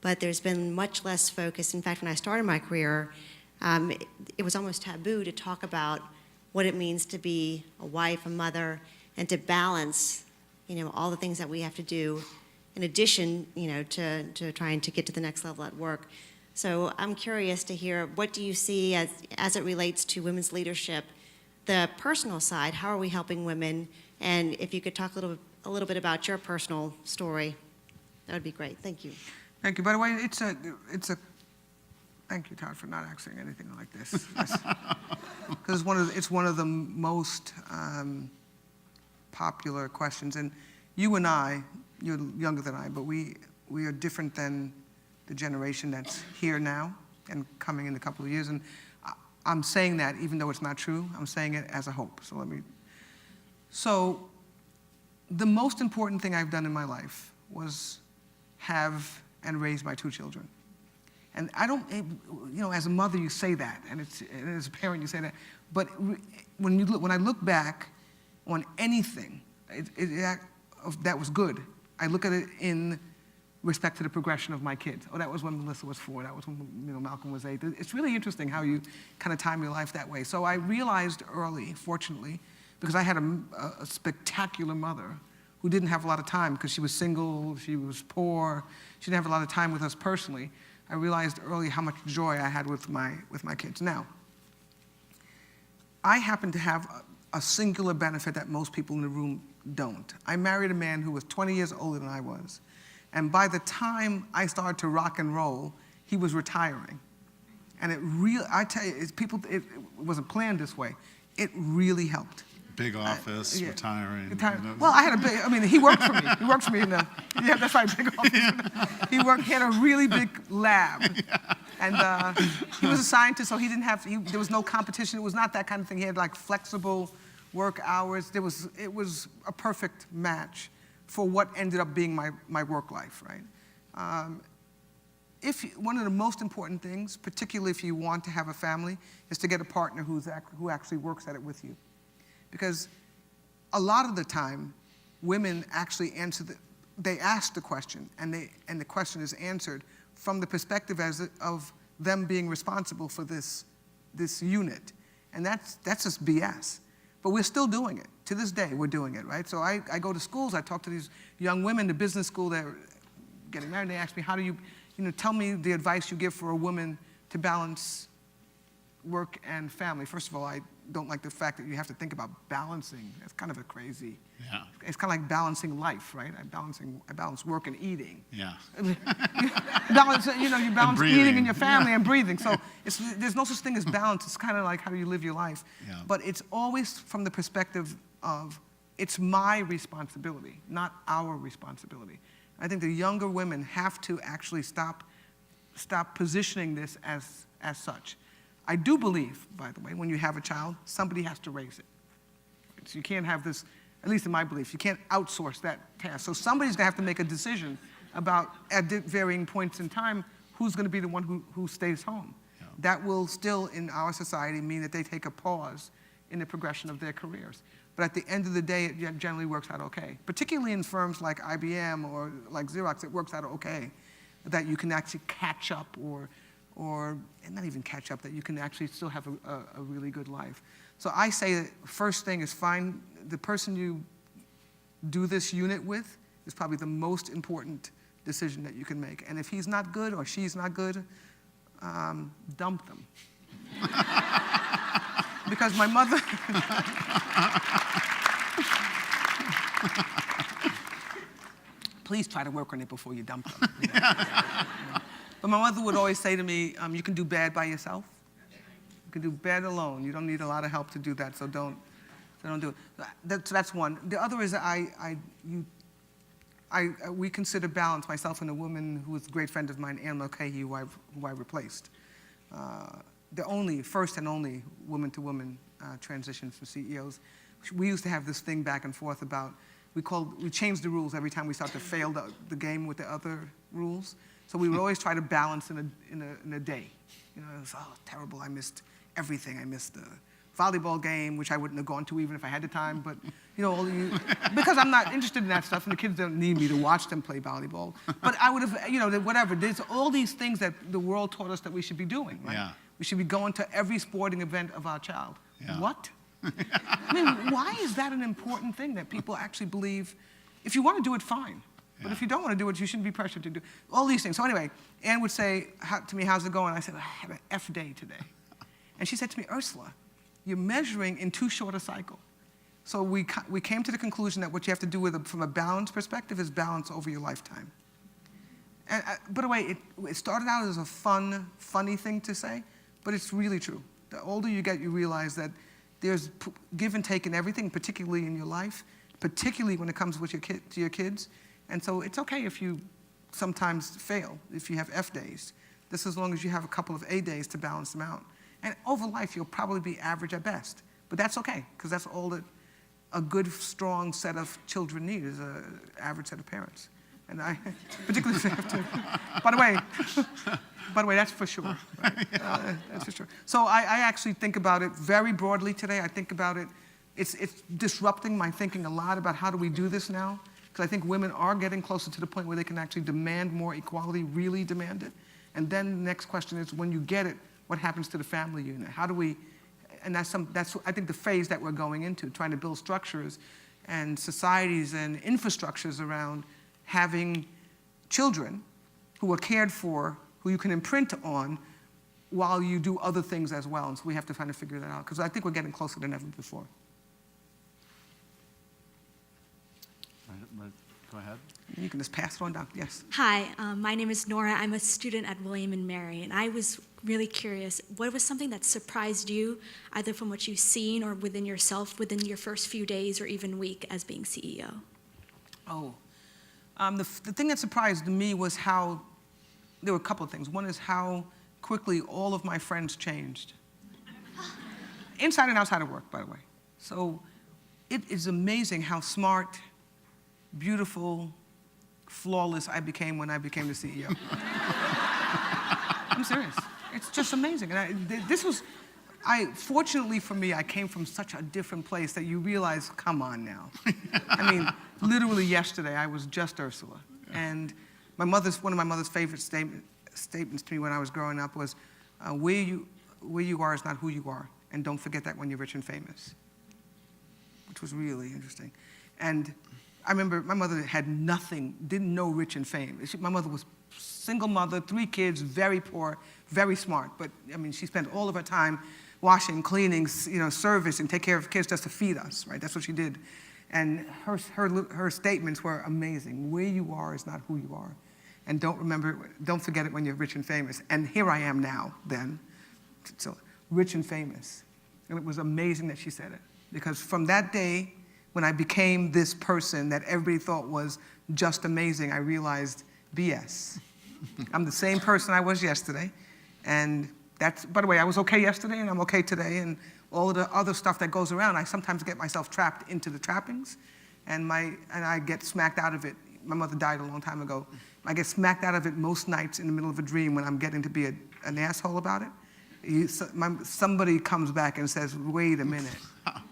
But there's been much less focus. In fact, when I started my career, it was almost taboo to talk about what it means to be a wife, a mother, and to balance, all the things that we have to do in addition, to trying to get to the next level at work. So I'm curious to hear, what do you see as it relates to women's leadership, the personal side? How are we helping women? And if you could talk a little bit about your personal story, that would be great. Thank you. Thank you. By the way, thank you, Todd, for not asking anything like this. Because it's one of the most popular questions. And you and I, you're younger than I, but we are different than the generation that's here now and coming in a couple of years. And I'm saying that even though it's not true, I'm saying it as a hope. So the most important thing I've done in my life was have and raise my 2 children. And I don't, as a mother you say that, and as a parent you say that, but when I look back on anything that was good, I look at it in respect to the progression of my kids. Oh, that was when Melissa was 4. That was when Malcolm was 8. It's really interesting how you kind of time your life that way. So I realized early, fortunately, because I had a spectacular mother who didn't have a lot of time because she was single, she was poor, she didn't have a lot of time with us personally. I realized early how much joy I had with my kids. Now, I happen to have a singular benefit that most people in the room don't. I married a man who was 20 years older than I was. And by the time I started to rock and roll, he was retiring. And I tell you, it wasn't planned this way. It really helped. Big office, retiring. Well, he worked for me. He worked for me yeah, that's right, big office. He had a really big lab. Yeah. And he was a scientist, so there was no competition. It was not that kind of thing. He had like flexible work hours. It was a perfect match for what ended up being my work life, right? One of the most important things, particularly if you want to have a family, is to get a partner who actually works at it with you. Because a lot of the time, women actually they ask the question, and the question is answered from the perspective of them being responsible for this unit. And that's just BS. But we're still doing it. To this day, we're doing it, right? So I go to schools, I talk to these young women, the business school, they're getting married, and they ask me, how do you tell me the advice you give for a woman to balance work and family. First of all, I don't like the fact that you have to think about balancing. That's kind of a crazy. Yeah. It's kind of like balancing life, right? I balance work and eating. Yeah. you balance eating and your family Yeah. and breathing. So there's no such thing as balance. It's kind of like how do you live your life. Yeah. But it's always from the perspective of it's my responsibility, not our responsibility. I think the younger women have to actually stop positioning this as such. I do believe, by the way, when you have a child, somebody has to raise it. So you can't have this, at least in my belief, you can't outsource that task. So somebody's going to have to make a decision about, at varying points in time, who's going to be the one who stays home. Yeah. That will still, in our society, mean that they take a pause in the progression of their careers. But at the end of the day, it generally works out okay. Particularly in firms like IBM or like Xerox, it works out okay, that you can actually catch up or not even catch up, that you can actually still have a really good life. So I say that first thing is find the person you do this unit with is probably the most important decision that you can make. And if he's not good or she's not good, dump them. because my mother, please try to work on it before you dump them. You know? But my mother would always say to me, you can do bad by yourself. You can do bad alone. You don't need a lot of help to do that, so don't do it. So that's one. The other is we consider balance, myself and a woman who was a great friend of mine, Ann Mulcahy, who I replaced. The first and only woman-to-woman transition for CEOs. We used to have this thing back and forth about, we changed the rules every time we started to fail the game with the other rules. So we would always try to balance in a day. You know, it was, terrible, I missed everything. I missed the volleyball game, which I wouldn't have gone to even if I had the time, but because I'm not interested in that stuff, and the kids don't need me to watch them play volleyball. But I would have, whatever. There's all these things that the world taught us that we should be doing, right? Yeah. We should be going to every sporting event of our child. Yeah. What? I mean, why is that an important thing that people actually believe? If you want to do it, fine. But if you don't want to do it, you shouldn't be pressured to do all these things. So anyway, Ann would say to me, how's it going? I said, I had an F day today. And she said to me, Ursula, you're measuring in too short a cycle. So we came to the conclusion that what you have to do from a balance perspective is balance over your lifetime. And by the way, it started out as a funny thing to say, but it's really true. The older you get, you realize that there's give and take in everything, particularly in your life, particularly when it comes with to your kids. And so it's okay if you sometimes fail, if you have F days, just as long as you have a couple of A days to balance them out. And over life, you'll probably be average at best. But that's okay, because that's all that a good, strong set of children need, is an average set of parents. And I particularly have to, by the way, that's for sure. Right? That's for sure. So I actually think about it very broadly today. I think about it, it's disrupting my thinking a lot about how do we do this now. Because I think women are getting closer to the point where they can actually demand more equality, really demand it. And then the next question is, when you get it, what happens to the family unit? How do we, and that's I think the phase that we're going into, trying to build structures and societies and infrastructures around having children who are cared for, who you can imprint on, while you do other things as well. And so we have to kind of figure that out, because I think we're getting closer than ever before. Go ahead. You can just pass it on down, yes. Hi, my name is Nora. I'm a student at William & Mary, and I was really curious, what was something that surprised you, either from what you've seen or within yourself, within your first few days or even week as being CEO? The thing that surprised me was how, there were a couple of things. One is how quickly all of my friends changed. Inside and outside of work, by the way. So it is amazing how smart, beautiful, flawless I became when I became the CEO. I'm serious. It's just amazing. And fortunately for me, I came from such a different place that you realize, come on now. I mean, literally yesterday, I was just Ursula. And one of my mother's favorite statements to me when I was growing up was, where you are is not who you are. And don't forget that when you're rich and famous. Which was really interesting. And I remember my mother had nothing, didn't know rich and fame. My mother was single mother, 3 kids, very poor, very smart. But I mean, she spent all of her time washing, cleaning, service, and take care of kids just to feed us, right? That's what she did. And her statements were amazing. Where you are is not who you are. And don't forget it when you're rich and famous. And here I am now, then, so rich and famous. And it was amazing that she said it. Because from that day, when I became this person that everybody thought was just amazing, I realized BS. I'm the same person I was yesterday. And that's, by the way, I was okay yesterday and I'm okay today. And all of the other stuff that goes around, I sometimes get myself trapped into the trappings. And I get smacked out of it. My mother died a long time ago. I get smacked out of it most nights in the middle of a dream when I'm getting to be an asshole about it. Somebody comes back and says, wait a minute,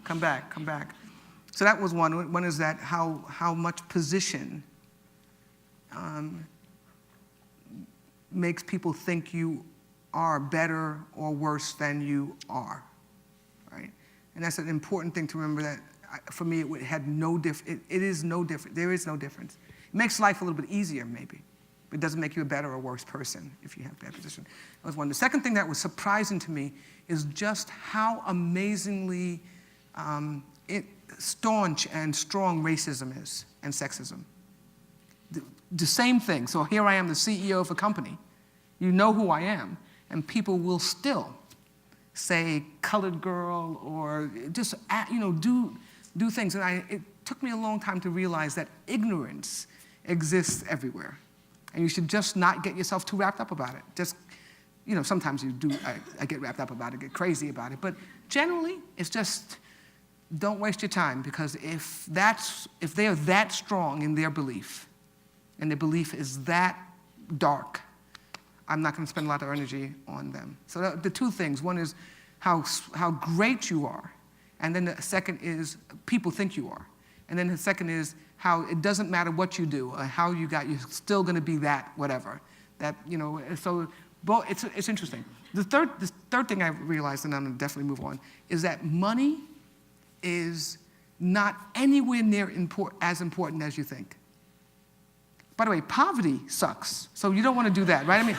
come back. So that was one. One is that how much position makes people think you are better or worse than you are, right? And that's an important thing to remember, that for me it had no difference. It is no different. There is no difference. It makes life a little bit easier, maybe, It doesn't make you a better or worse person if you have that position. That was one. The second thing that was surprising to me is just how amazingly staunch and strong racism is and sexism. The same thing. So here I am, the CEO of a company. You know who I am, and people will still say colored girl or just do things. And it took me a long time to realize that ignorance exists everywhere. And you should just not get yourself too wrapped up about it. Just, sometimes you do, I get wrapped up about it, get crazy about it. But generally, it's just, don't waste your time, because if they are that strong in their belief, and their belief is that dark, I'm not going to spend a lot of energy on them. So the two things, one is how great you are, and then the second is people think you are. And then the second is how it doesn't matter what you do or how you got, you're still going to be that whatever. That, so both, it's interesting. The third thing I realized, and I'm going to definitely move on, is that money is not anywhere near as important as you think. By the way, poverty sucks, so you don't want to do that, right? I mean,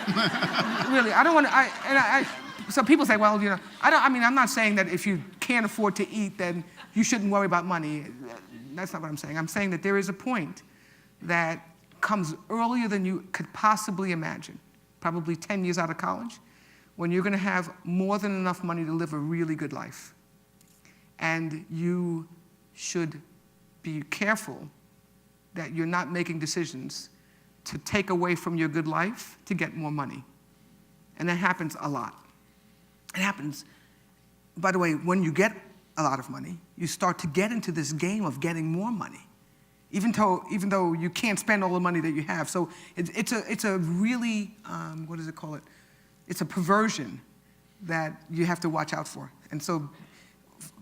really, I don't want to, so people say, well, I'm not saying that if you can't afford to eat, then you shouldn't worry about money. That's not what I'm saying. I'm saying that there is a point that comes earlier than you could possibly imagine, probably 10 years out of college, when you're going to have more than enough money to live a really good life. And you should be careful that you're not making decisions to take away from your good life to get more money. And that happens a lot. It happens, by the way, when you get a lot of money, you start to get into this game of getting more money, even though you can't spend all the money that you have. So it's a really, what does it call it? It's a perversion that you have to watch out for. And so,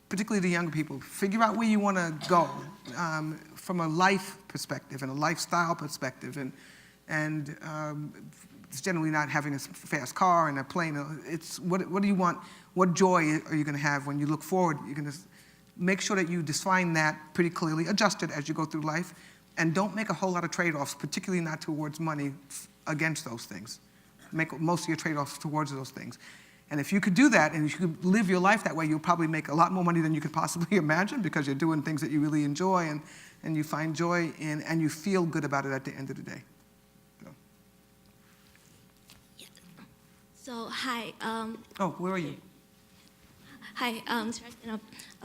particularly the younger people, figure out where you want to go from a life perspective and a lifestyle perspective, and it's generally not having a fast car and a plane. It's what do you want? What joy are you going to have when you look forward? You're going to make sure that you define that pretty clearly, adjust it as you go through life, and don't make a whole lot of trade-offs, particularly not towards money, against those things. Make most of your trade-offs towards those things. And if you could do that, and if you could live your life that way, you'll probably make a lot more money than you could possibly imagine, because you're doing things that you really enjoy and you find joy in, and you feel good about it at the end of the day. So, hi. Where are you? Hi,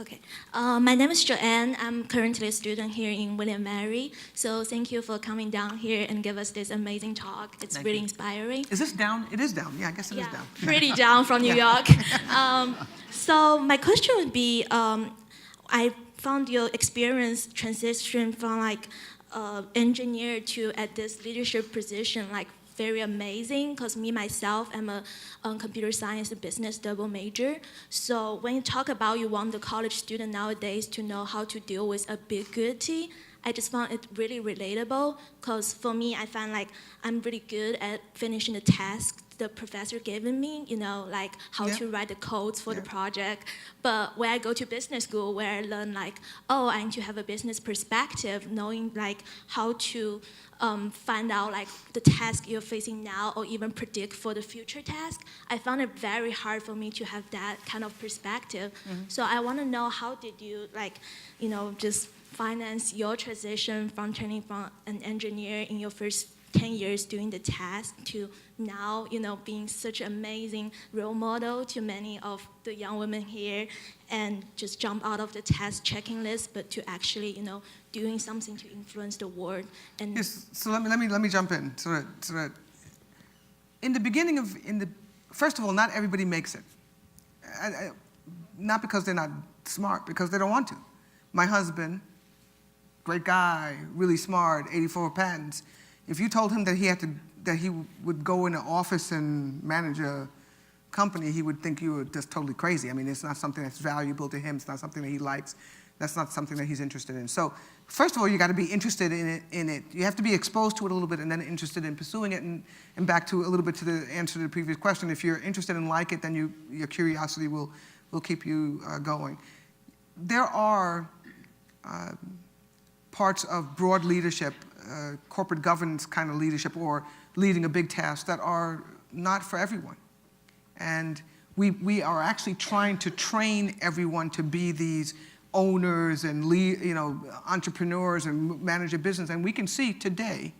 okay. My name is Joanne. I'm currently a student here in William & Mary. So thank you for coming down here and give us this amazing talk. It's Thank really you. inspiring. Is this down? It is down. Yeah, I guess it is Yeah, down. pretty down from New York. So my question would be, I found your experience transition from engineer to at this leadership position very amazing, because me myself am a computer science and business double major. So when you talk about you want the college student nowadays to know how to deal with ambiguity, I just found it really relatable, because for me, I find I'm really good at finishing the task the professor given me, how to write the codes for the project. But when I go to business school, where I learn I need to have a business perspective, knowing how to find out the task you're facing now, or even predict for the future task, I found it very hard for me to have that kind of perspective. Mm-hmm. So I want to know, how did you just finance your transition from turning from an engineer in your first 10 years doing the task to now, being such an amazing role model to many of the young women here, and just jump out of the task checking list, but to actually, doing something to influence the world. And yes, so let me jump in. So that in the beginning first of all, not everybody makes it. Not because they're not smart, because they don't want to. My husband, great guy, really smart, 84 patents. If you told him that he would go in an office and manage a company, he would think you were just totally crazy. I mean, it's not something that's valuable to him. It's not something that he likes. That's not something that he's interested in. So, first of all, you got to be interested in it. You have to be exposed to it a little bit, and then interested in pursuing it. And back to a little bit to the answer to the previous question. If you're interested and like it, then your curiosity will keep you going. There are parts of broad leadership corporate governance kind of leadership or leading a big task that are not for everyone. And we are actually trying to train everyone to be these owners and entrepreneurs and manage a business. And we can see today,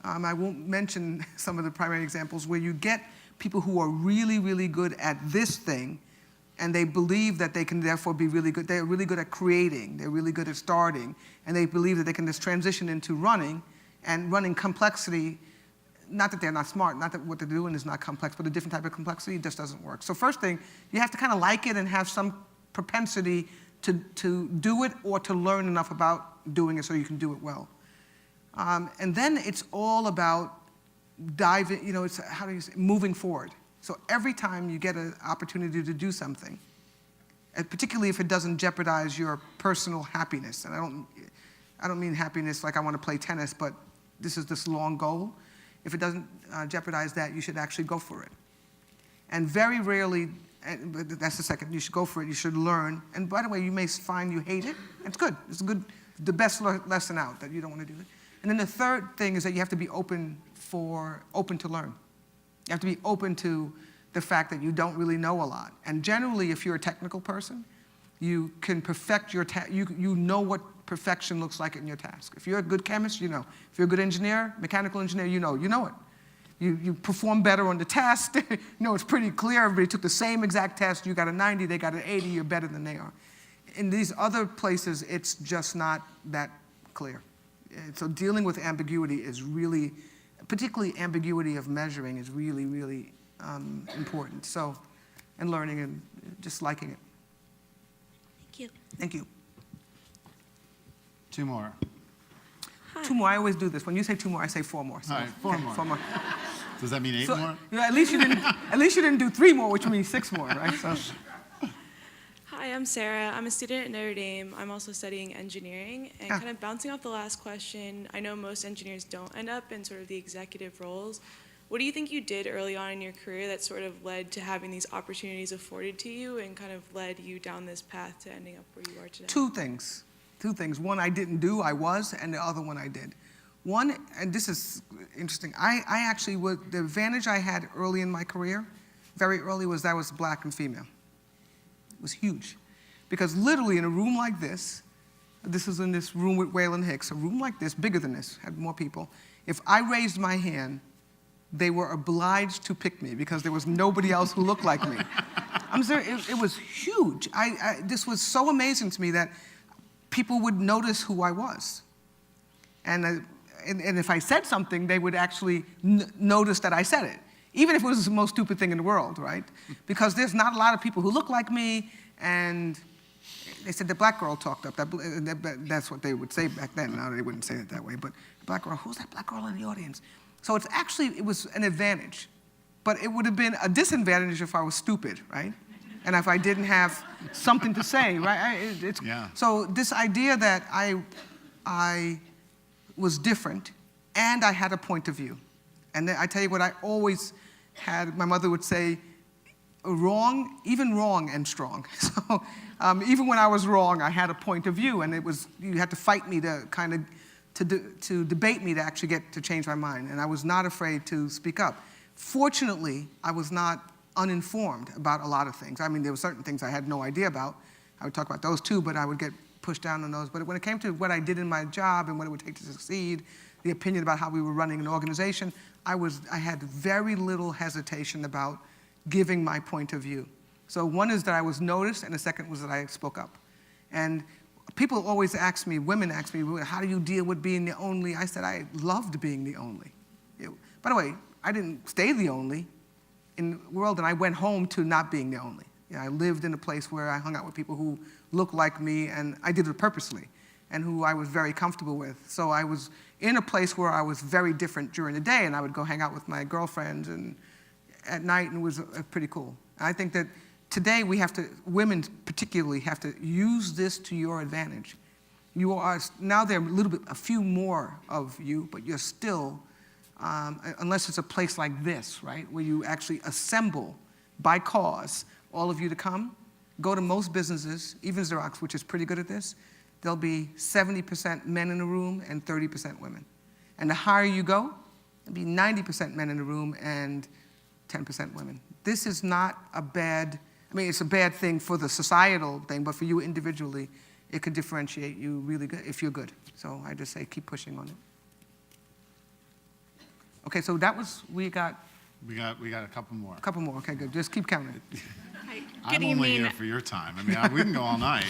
I won't mention some of the primary examples, where you get people who are really, really good at this thing, and they believe that they can therefore be really good. They're really good at creating. They're really good at starting. And they believe that they can just transition into running, and running complexity. Not that they're not smart, not that what they're doing is not complex, but a different type of complexity just doesn't work. So first thing, you have to kind of like it and have some propensity to do it or to learn enough about doing it so you can do it well. And then it's all about diving, it's, how do you say, moving forward. So every time you get an opportunity to do something, and particularly if it doesn't jeopardize your personal happiness, and I don't mean happiness like I want to play tennis, but this long goal. If it doesn't jeopardize that, you should actually go for it. And very rarely, that's the second, you should go for it, you should learn. And by the way, you may find you hate it. It's good. It's the best lesson out, that you don't want to do it. And then the third thing is that you have to be open to learn. You have to be open to the fact that you don't really know a lot. And generally, if you're a technical person, you can perfect your you know what perfection looks like in your task. If you're a good chemist, you know. If you're a good engineer, mechanical engineer, you know it. You perform better on the test. It's pretty clear. Everybody took the same exact test. You got a 90, they got an 80, you're better than they are. In these other places, it's just not that clear. So dealing with ambiguity is really, particularly ambiguity of measuring, is really, really important. So, and learning and just liking it. Thank you. Thank you. Two more. Hi. 2 more. I always do this. When you say 2 more, I say 4 more. So, All right, 4 more. 4 more. Does that mean 8 So, more? at least you didn't do 3 more, which means 6 more, right? So, Hi, I'm Sarah. I'm a student at Notre Dame. I'm also studying engineering. And kind of bouncing off the last question, I know most engineers don't end up in sort of the executive roles. What do you think you did early on in your career that sort of led to having these opportunities afforded to you and kind of led you down this path to ending up where you are today? 2 things. 2 things. One I didn't do, I was, and the other one I did. One, and this is interesting, I actually, the advantage I had early in my career, very early, was that I was black and female. It was huge. Because literally in a room like this is in this room with Waylon Hicks, a room like this, bigger than this, had more people. If I raised my hand, they were obliged to pick me because there was nobody else who looked like me. I'm serious, it was huge. This was so amazing to me that people would notice who I was. And if I said something, they would actually notice that I said it, even if it was the most stupid thing in the world, right? Because there's not a lot of people who look like me, and they said the black girl talked up. That's what they would say back then. Now they wouldn't say it that way, but black girl, who's that black girl in the audience? So it was an advantage, but it would have been a disadvantage if I was stupid, right? And if I didn't have something to say, right? Yeah. So this idea that I was different and I had a point of view. And then I tell you what I always had, my mother would say, wrong, even wrong and strong. So even when I was wrong, I had a point of view, and you had to fight me to kind of, to debate me to actually get to change my mind. And I was not afraid to speak up. Fortunately, I was not uninformed about a lot of things. I mean, there were certain things I had no idea about. I would talk about those too, but I would get pushed down on those. But when it came to what I did in my job and what it would take to succeed, the opinion about how we were running an organization, I had very little hesitation about giving my point of view. So one is that I was noticed, and the second was that I spoke up. And people always ask me, women ask me, how do you deal with being the only? I said, I loved being the only. By the way, I didn't stay the only in the world, and I went home to not being the only. I lived in a place where I hung out with people who looked like me, and I did it purposely, and who I was very comfortable with. So I was in a place where I was very different during the day, and I would go hang out with my girlfriends and at night, and it was pretty cool. And I think that today women particularly have to use this to your advantage. Now there are a few more of you, but you're still, unless it's a place like this, right, where you actually assemble by cause all of you to come, go to most businesses, even Xerox, which is pretty good at this, there'll be 70% men in the room and 30% women. And the higher you go, it'd be 90% men in the room and 10% women. This is not a bad, I mean, it's a bad thing for the societal thing, but for you individually, it could differentiate you really good if you're good. So I just say keep pushing on it. Okay, so that was, we got We got a couple more. a couple more. Okay, good. Just keep counting. Hi, I'm good only evening. here for your time. I mean, we can go all night.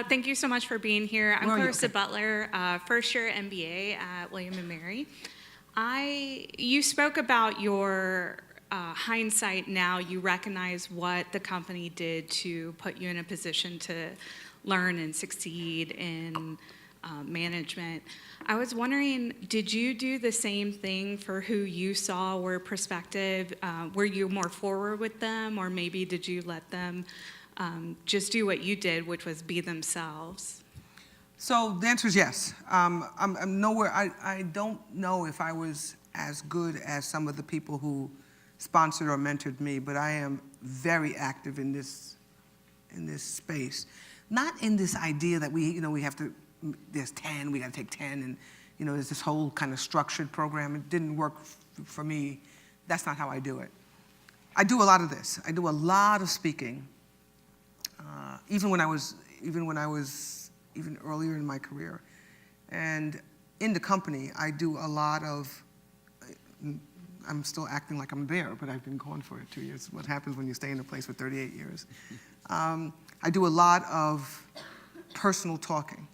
Thank you so much for being here. I'm Where are you? Clarissa Okay. Butler, first year MBA at William & Mary. You spoke about your hindsight now. You recognize what the company did to put you in a position to learn and succeed in management. I was wondering, did you do the same thing for who you saw were prospective? Were you more forward with them, or maybe did you let them just do what you did, which was be themselves? So the answer is yes. I'm nowhere, I don't know if I was as good as some of the people who sponsored or mentored me, but I am very active in this space. Not in this idea that we have to, there's 10, we got to take 10, and there's this whole kind of structured program. It didn't work for me. That's not how I do it. I do a lot of this. I do a lot of speaking. Even earlier in my career. And in the company, I do a lot of, I'm still acting like I'm there, but I've been gone for 2 years. What happens when you stay in a place for 38 years? I do a lot of personal talking.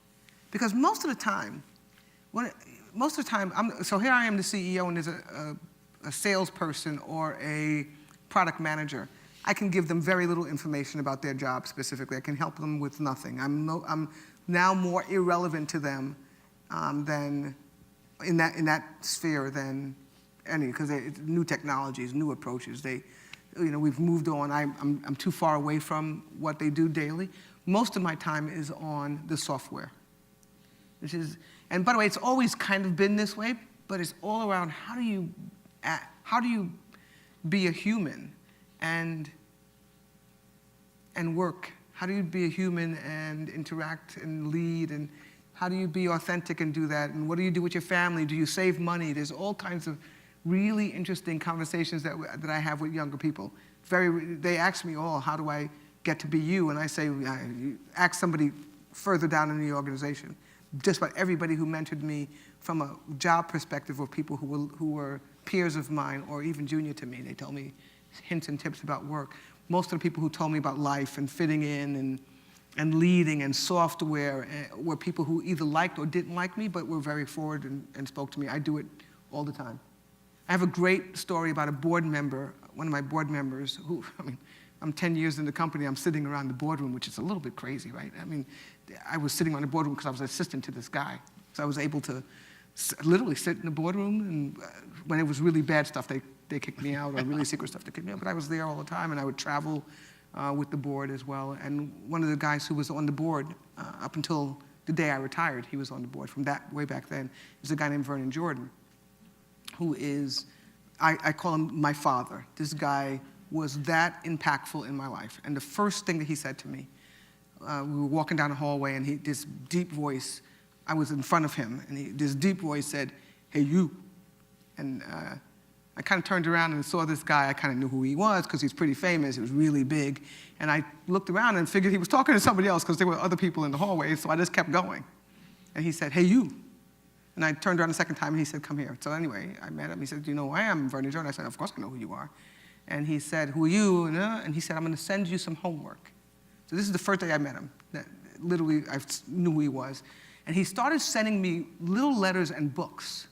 Because most of the time, so here I am the CEO, and there's a salesperson or a product manager. I can give them very little information about their job specifically. I can help them with nothing. I'm now more irrelevant to them than in that sphere than any, because new technologies, new approaches. We've moved on. I'm too far away from what they do daily. Most of my time is on the software, and by the way, it's always kind of been this way, but it's all around how do you be a human and work? How do you be a human and interact and lead? And how do you be authentic and do that? And what do you do with your family? Do you save money? There's all kinds of really interesting conversations that I have with younger people. They ask me, how do I get to be you? And I say, you ask somebody further down in the organization. Just about everybody who mentored me from a job perspective were people who were peers of mine or even junior to me. They tell me hints and tips about work. Most of the people who told me about life and fitting in and leading and software were people who either liked or didn't like me, but were very forward and spoke to me. I do it all the time. I have a great story about a board member, one of my board members, who, I'm 10 years in the company, I'm sitting around the boardroom, which is a little bit crazy, right? I was sitting around the boardroom because I was an assistant to this guy. So I was able to literally sit in the boardroom, and when it was really bad stuff, they kicked me out, or really secret stuff, they kicked me out. But I was there all the time, and I would travel with the board as well. And one of the guys who was on the board up until the day I retired, he was on the board from that way back then, is a guy named Vernon Jordan, who is, I call him my father. This guy was that impactful in my life. And the first thing that he said to me, we were walking down the hallway, and this deep voice, I was in front of him, and this deep voice said, "Hey, you." And I kind of turned around and saw this guy. I kind of knew who he was because he's pretty famous. He was really big. And I looked around and figured he was talking to somebody else because there were other people in the hallway, so I just kept going. And he said, "Hey, you." And I turned around the second time, and he said, "Come here." So anyway, I met him. He said, "Do you know who I am?" I'm Vernon Jordan. I said, "Of course I know who you are." And he said, "Who are you?" And he said, "I'm going to send you some homework." So this is the first day I met him. Literally, I knew who he was. And he started sending me little letters and books.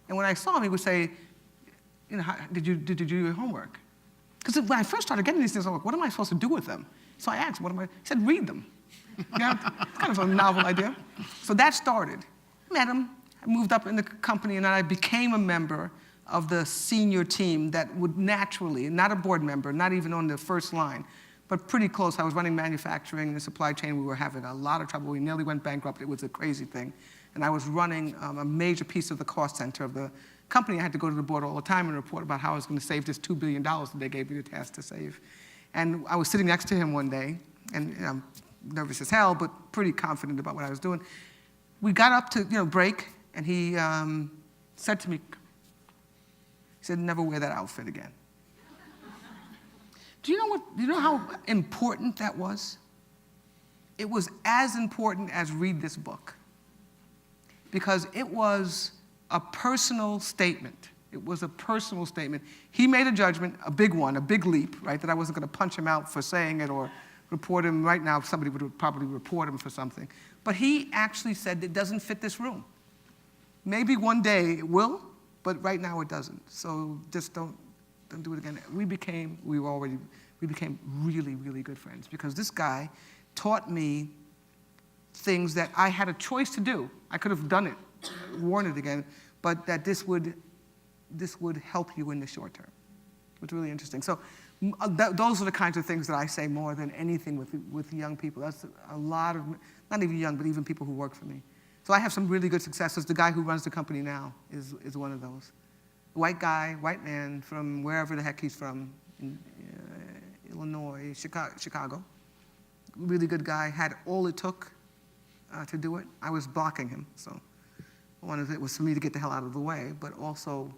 And when I saw him, he would say, did you do your homework? Because when I first started getting these things, I was like, what am I supposed to do with them? So I asked, he said, read them. It's kind of a novel idea. So that started. Met him, I moved up in the company, and I became a member of the senior team that would naturally, not a board member, not even on the first line, but pretty close. I was running manufacturing and supply chain. We were having a lot of trouble. We nearly went bankrupt. It was a crazy thing. And I was running a major piece of the cost center of the company. I had to go to the board all the time and report about how I was going to save this $2 billion that they gave me the task to save. And I was sitting next to him one day, and nervous as hell, but pretty confident about what I was doing. We got up to break, And he said to me, he said, never wear that outfit again. Do you know how important that was? It was as important as read this book, because it was a personal statement. It was a personal statement. He made a judgment, a big one, a big leap, right, that I wasn't going to punch him out for saying it or report him. Right now, somebody would probably report him for something. But he actually said it doesn't fit this room. Maybe one day it will, but right now it doesn't. So just don't do it again. We became really, really good friends, because this guy taught me things that I had a choice to do. I could have done it, worn it again, but that this would help you in the short term. It was really interesting. So those are the kinds of things that I say more than anything with young people. That's a lot of, not even young, but even people who work for me. So I have some really good successes. The guy who runs the company now is one of those. White guy, white man from wherever the heck he's from, in, Illinois, Chicago. Really good guy, had all it took to do it. I was blocking him, so one of it was for me to get the hell out of the way, but also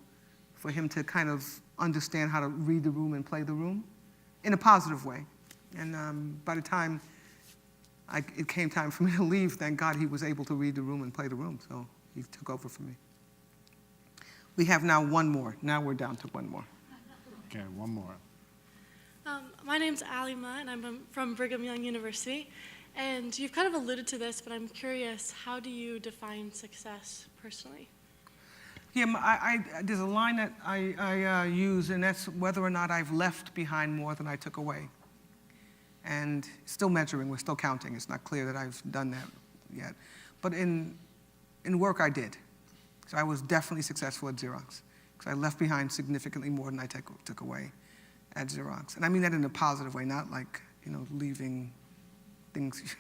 for him to kind of understand how to read the room and play the room in a positive way. And by the time it came time for me to leave, thank God he was able to read the room and play the room, so he took over for me. We have now one more. Now we're down to one more. Okay, one more. My name's Alima, and I'm from Brigham Young University. And you've kind of alluded to this, but I'm curious, how do you define success personally? Yeah, there's a line that I use, and that's whether or not I've left behind more than I took away. And still measuring, we're still counting. It's not clear that I've done that yet. But in work, I did. So I was definitely successful at Xerox, because I left behind significantly more than I took away at Xerox. And I mean that in a positive way, not like, leaving things,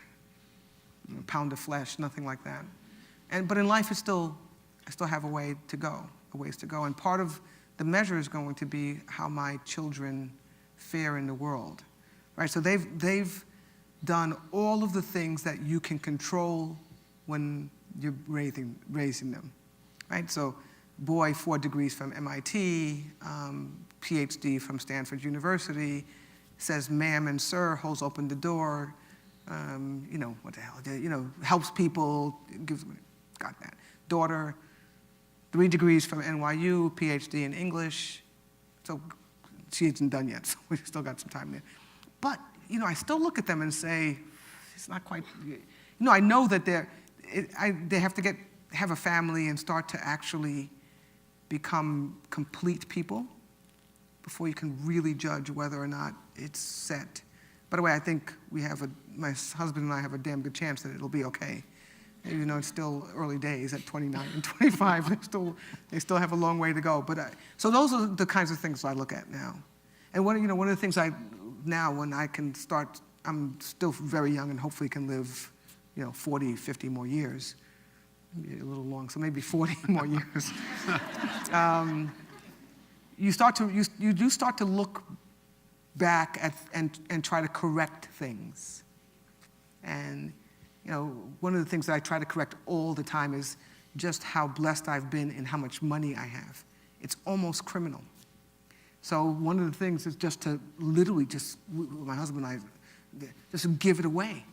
pound of flesh, nothing like that. But in life, I still have a ways to go. And part of the measure is going to be how my children fare in the world, right? So they've done all of the things that you can control when you're raising them, right? So boy, 4 degrees from MIT, PhD from Stanford University, says ma'am and sir, holds open the door, what the hell, helps people, got that. Daughter, 3 degrees from NYU, PhD in English. So she isn't done yet, so we've still got some time there. But, I still look at them and say, it's not quite, I know that they have to have a family and start to actually become complete people before you can really judge whether or not it's set. By the way, I think my husband and I have a damn good chance that it'll be okay. Even though it's still early days at 29 and 25, they still have a long way to go. But so those are the kinds of things I look at now. And one of the things when I can start, I'm still very young and hopefully can live, 40, 50 more years. Maybe a little long, so maybe 40 more years. You do start to look back at and try to correct things. And one of the things that I try to correct all the time is just how blessed I've been and how much money I have. It's almost criminal. So one of the things is just to literally my husband and I, just give it away.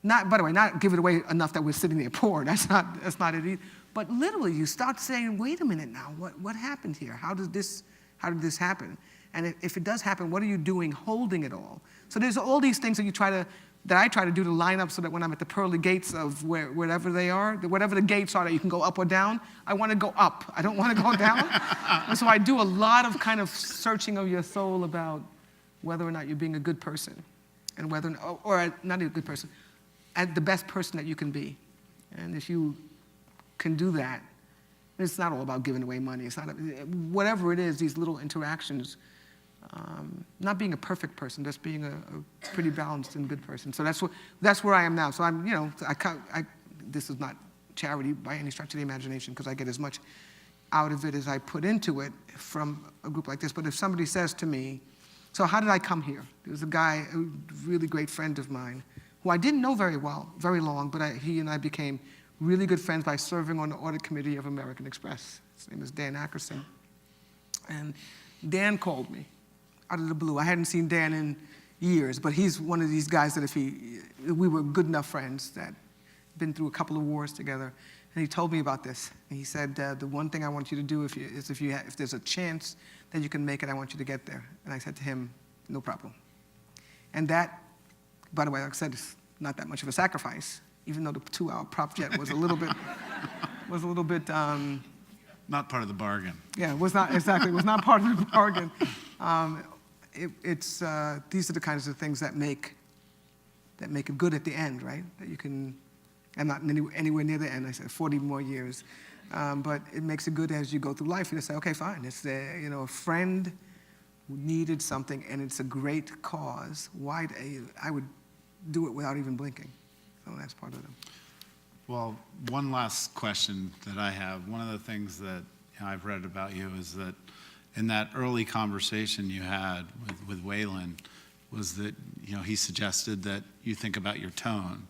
By the way, not give it away enough that we're sitting there poor. That's not it either. But literally, you start saying, wait a minute now, what happened here? How did this happen? And if it does happen, what are you doing holding it all? So there's all these things that I try to do to line up so that when I'm at the pearly gates of wherever they are, whatever the gates are that you can go up or down, I want to go up. I don't want to go down. And so I do a lot of kind of searching of your soul about whether or not you're being a good person, and whether, or not a good person, the best person that you can be. And if you can do that, it's not all about giving away money. It's not whatever it is. These little interactions. Not being a perfect person, just being a pretty balanced and good person. So that's where I am now. So I'm, this is not charity by any stretch of the imagination, because I get as much out of it as I put into it from a group like this. But if somebody says to me, so how did I come here? There was a guy, a really great friend of mine, who I didn't know very well, very long, but he and I became really good friends by serving on the audit committee of American Express. His name is Dan Ackerson. And Dan called me out of the blue. I hadn't seen Dan in years, but he's one of these guys that we were good enough friends that been through a couple of wars together. And he told me about this. And he said, the one thing I want you to do if there's a chance that you can make it, I want you to get there. And I said to him, no problem. And that, by the way, like I said, is not that much of a sacrifice, even though the 2-hour prop jet was a little bit, Not part of the bargain. yeah, it was not, exactly, it was not part of the bargain. These are the kinds of things that make it good at the end, right? That you can, I'm not anywhere near the end, I said 40 more years. But it makes it good as you go through life. You just say, okay, fine. It's a friend who needed something, and it's a great cause. I would do it without even blinking. So that's part of them. Well, one last question that I have. One of the things that I've read about you is that in that early conversation you had with Waylon was that he suggested that you think about your tone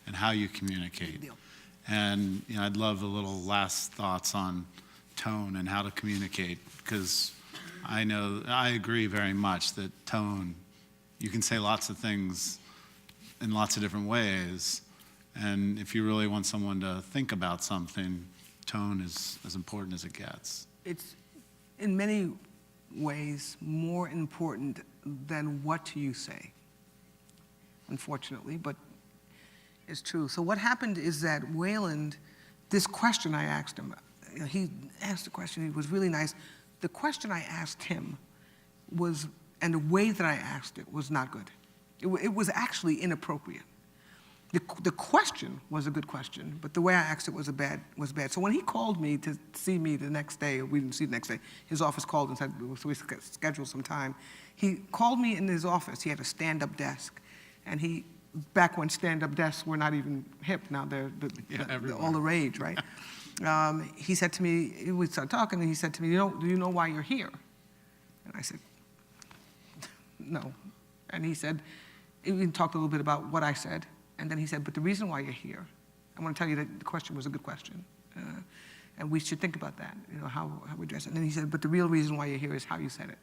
and how you communicate. And I'd love a little last thoughts on tone and how to communicate, because I agree very much that tone, you can say lots of things in lots of different ways, and if you really want someone to think about something, tone is as important as it gets. It's, in many ways, more important than what you say, unfortunately, but it's true. So what happened is that Wayland, this question I asked him, he asked the question, he was really nice. The question I asked him was, and the way that I asked it was not good. It was actually inappropriate. The question was a good question, but the way I asked it was bad. So when he called me to see me the next day, we didn't see the next day, his office called and said, so we scheduled some time. He called me in his office. He had a stand-up desk, and back when stand-up desks were not even hip, now they're all the rage, right? He said to me, we started talking, and he said to me, do you know why you're here? And I said, no. And he said, we talked a little bit about what I said, and then he said, but the reason why you're here, I want to tell you that the question was a good question, and we should think about that, how we address it. And then he said, but the real reason why you're here is how you said it.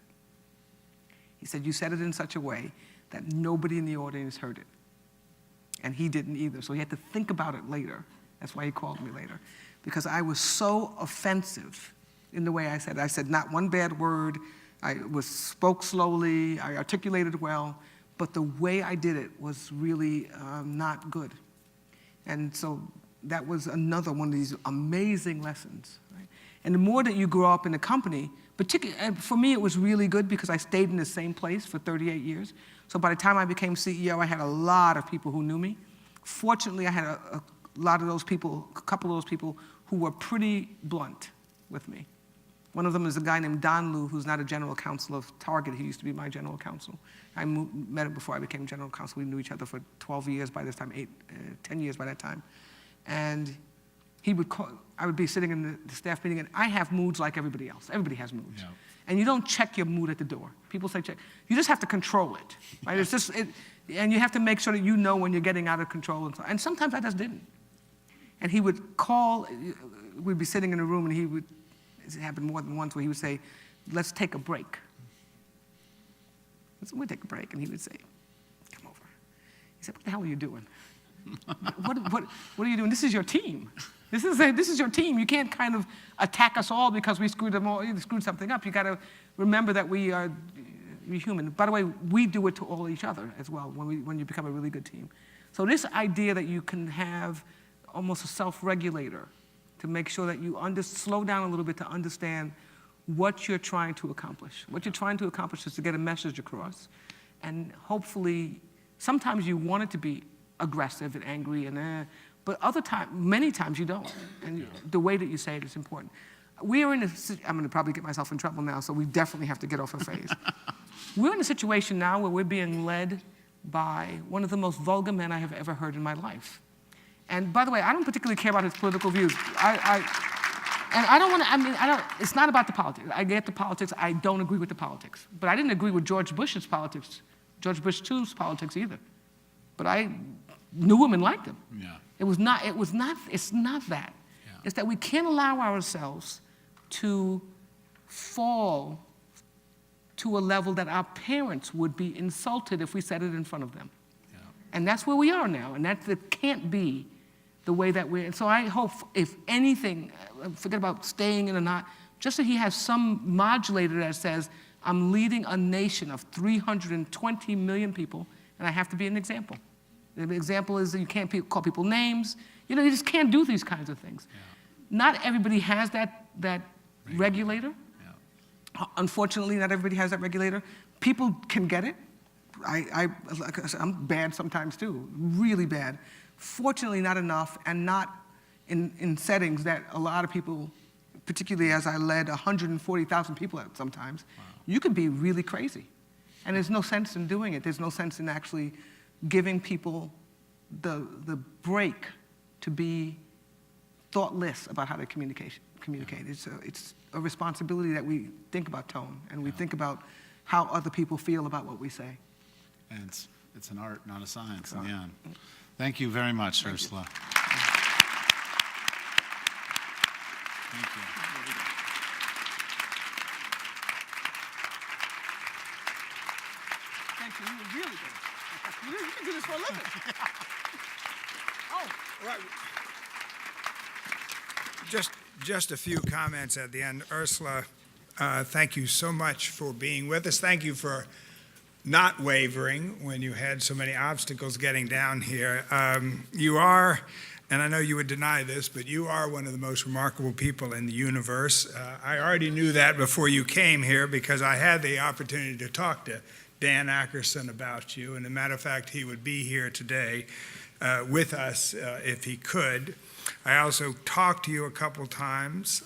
He said, you said it in such a way that nobody in the audience heard it. And he didn't either, so he had to think about it later. That's why he called me later. Because I was so offensive in the way I said it. I said not one bad word, I spoke slowly, I articulated well, but the way I did it was really not good. And so that was another one of these amazing lessons. Right? And the more that you grow up in a company, particularly, for me it was really good because I stayed in the same place for 38 years. So by the time I became CEO, I had a lot of people who knew me. Fortunately, I had a lot of those people, a couple of those people who were pretty blunt with me. One of them is a guy named Don Liu, who's not a general counsel of Target. He used to be my general counsel. I met him before I became general counsel. We knew each other for 12 years by this time, 10 years by that time. And he would call, I would be sitting in the staff meeting, and I have moods like everybody else. Everybody has moods. Yeah. And you don't check your mood at the door. People say check. You just have to control it, right? It's just, and you have to make sure that you know when you're getting out of control. And sometimes I just didn't. And he would call, we'd be sitting in a room, and he would, it happened more than once, where he would say, let's take a break. So we'd take a break, and he would say, come over. He said, what the hell are you doing? What are you doing? This is your team. This is your team. You can't kind of attack us all because we screwed something up. You got to remember that we're human. By the way, we do it to all each other as well when you become a really good team. So this idea that you can have almost a self-regulator to make sure that you slow down a little bit to understand what you're trying to accomplish. What you're trying to accomplish is to get a message across. And hopefully, sometimes you want it to be aggressive and angry, but many times you don't. And the way that you say it is important. We are I'm going to probably get myself in trouble now, so we definitely have to get off a phase. We're in a situation now where we're being led by one of the most vulgar men I have ever heard in my life. And by the way, I don't particularly care about his political views. It's not about the politics. I get the politics. I don't agree with the politics. But I didn't agree with George Bush's politics, George Bush II's politics either. But I knew him and liked him. Yeah. It's not that. Yeah. It's that we can't allow ourselves to fall to a level that our parents would be insulted if we said it in front of them. Yeah. And that's where we are now, and that can't be the way that we're, and so I hope, if anything, forget about staying in or not, just that he has some modulator that says, I'm leading a nation of 320 million people, and I have to be an example. The example is that you can't call people names. You know, you just can't do these kinds of things. Yeah. Not everybody has that regulator. Yeah. Unfortunately, not everybody has that regulator. People can get it. Like I said, I'm bad sometimes too, really bad. Fortunately, not enough, and not in settings that a lot of people, particularly as I led 140,000 people at sometimes, you could be really crazy. And there's no sense in doing it. There's no sense in actually giving people the break to be thoughtless about how they communicate. It's a responsibility that we think about tone, and we think about how other people feel about what we say. And it's an art, not a science in the end. Thank you very much, Ursula. Thank you. Thank you. You were really good. You can do this for a living. Right. Just a few comments at the end. Ursula, thank you so much for being with us. Thank you for not wavering when you had so many obstacles getting down here. You are, and I know you would deny this, but you are one of the most remarkable people in the universe. I already knew that before you came here because I had the opportunity to talk to Dan Ackerson about you, and as a matter of fact, he would be here today with us if he could. I also talked to you a couple times,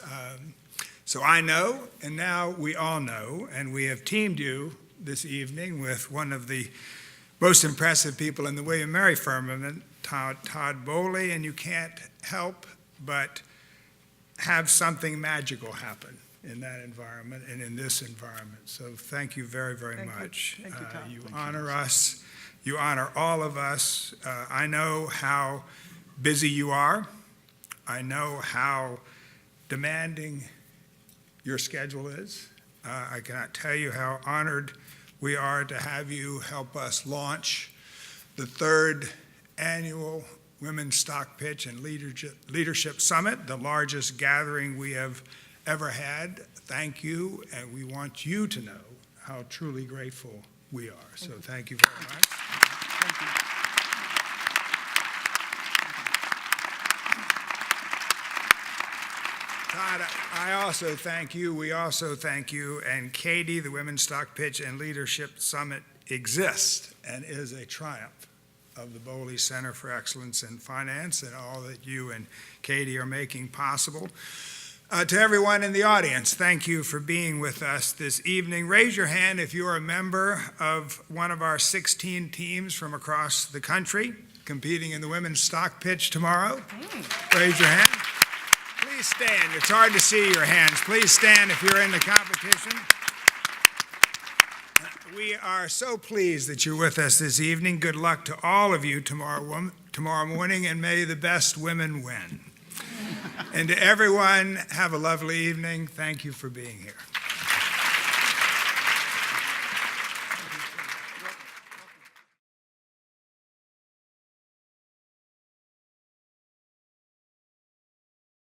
so I know, and now we all know, and we have teamed you this evening with one of the most impressive people in the William & Mary firmament, Todd Bowley, and you can't help but have something magical happen in that environment and in this environment. So thank you very, very much. Thank you, Todd. You honor us. You honor all of us. I know how busy you are. I know how demanding your schedule is. I cannot tell you how honored we are to have you help us launch the 3rd annual Women's Stock Pitch and Leadership Summit, the largest gathering we have ever had. Thank you, and we want you to know how truly grateful we are. So thank you very much. Thank you. Todd, I also thank you. We also thank you. And Katie, the Women's Stock Pitch and Leadership Summit exists and is a triumph of the Bowley Center for Excellence in Finance and all that you and Katie are making possible. To everyone in the audience, thank you for being with us this evening. Raise your hand if you are a member of one of our 16 teams from across the country competing in the Women's Stock Pitch tomorrow. Raise your hand. Please stand. It's hard to see your hands. Please stand if you're in the competition. We are so pleased that you're with us this evening. Good luck to all of you tomorrow morning, and may the best women win. And to everyone, have a lovely evening. Thank you for being here.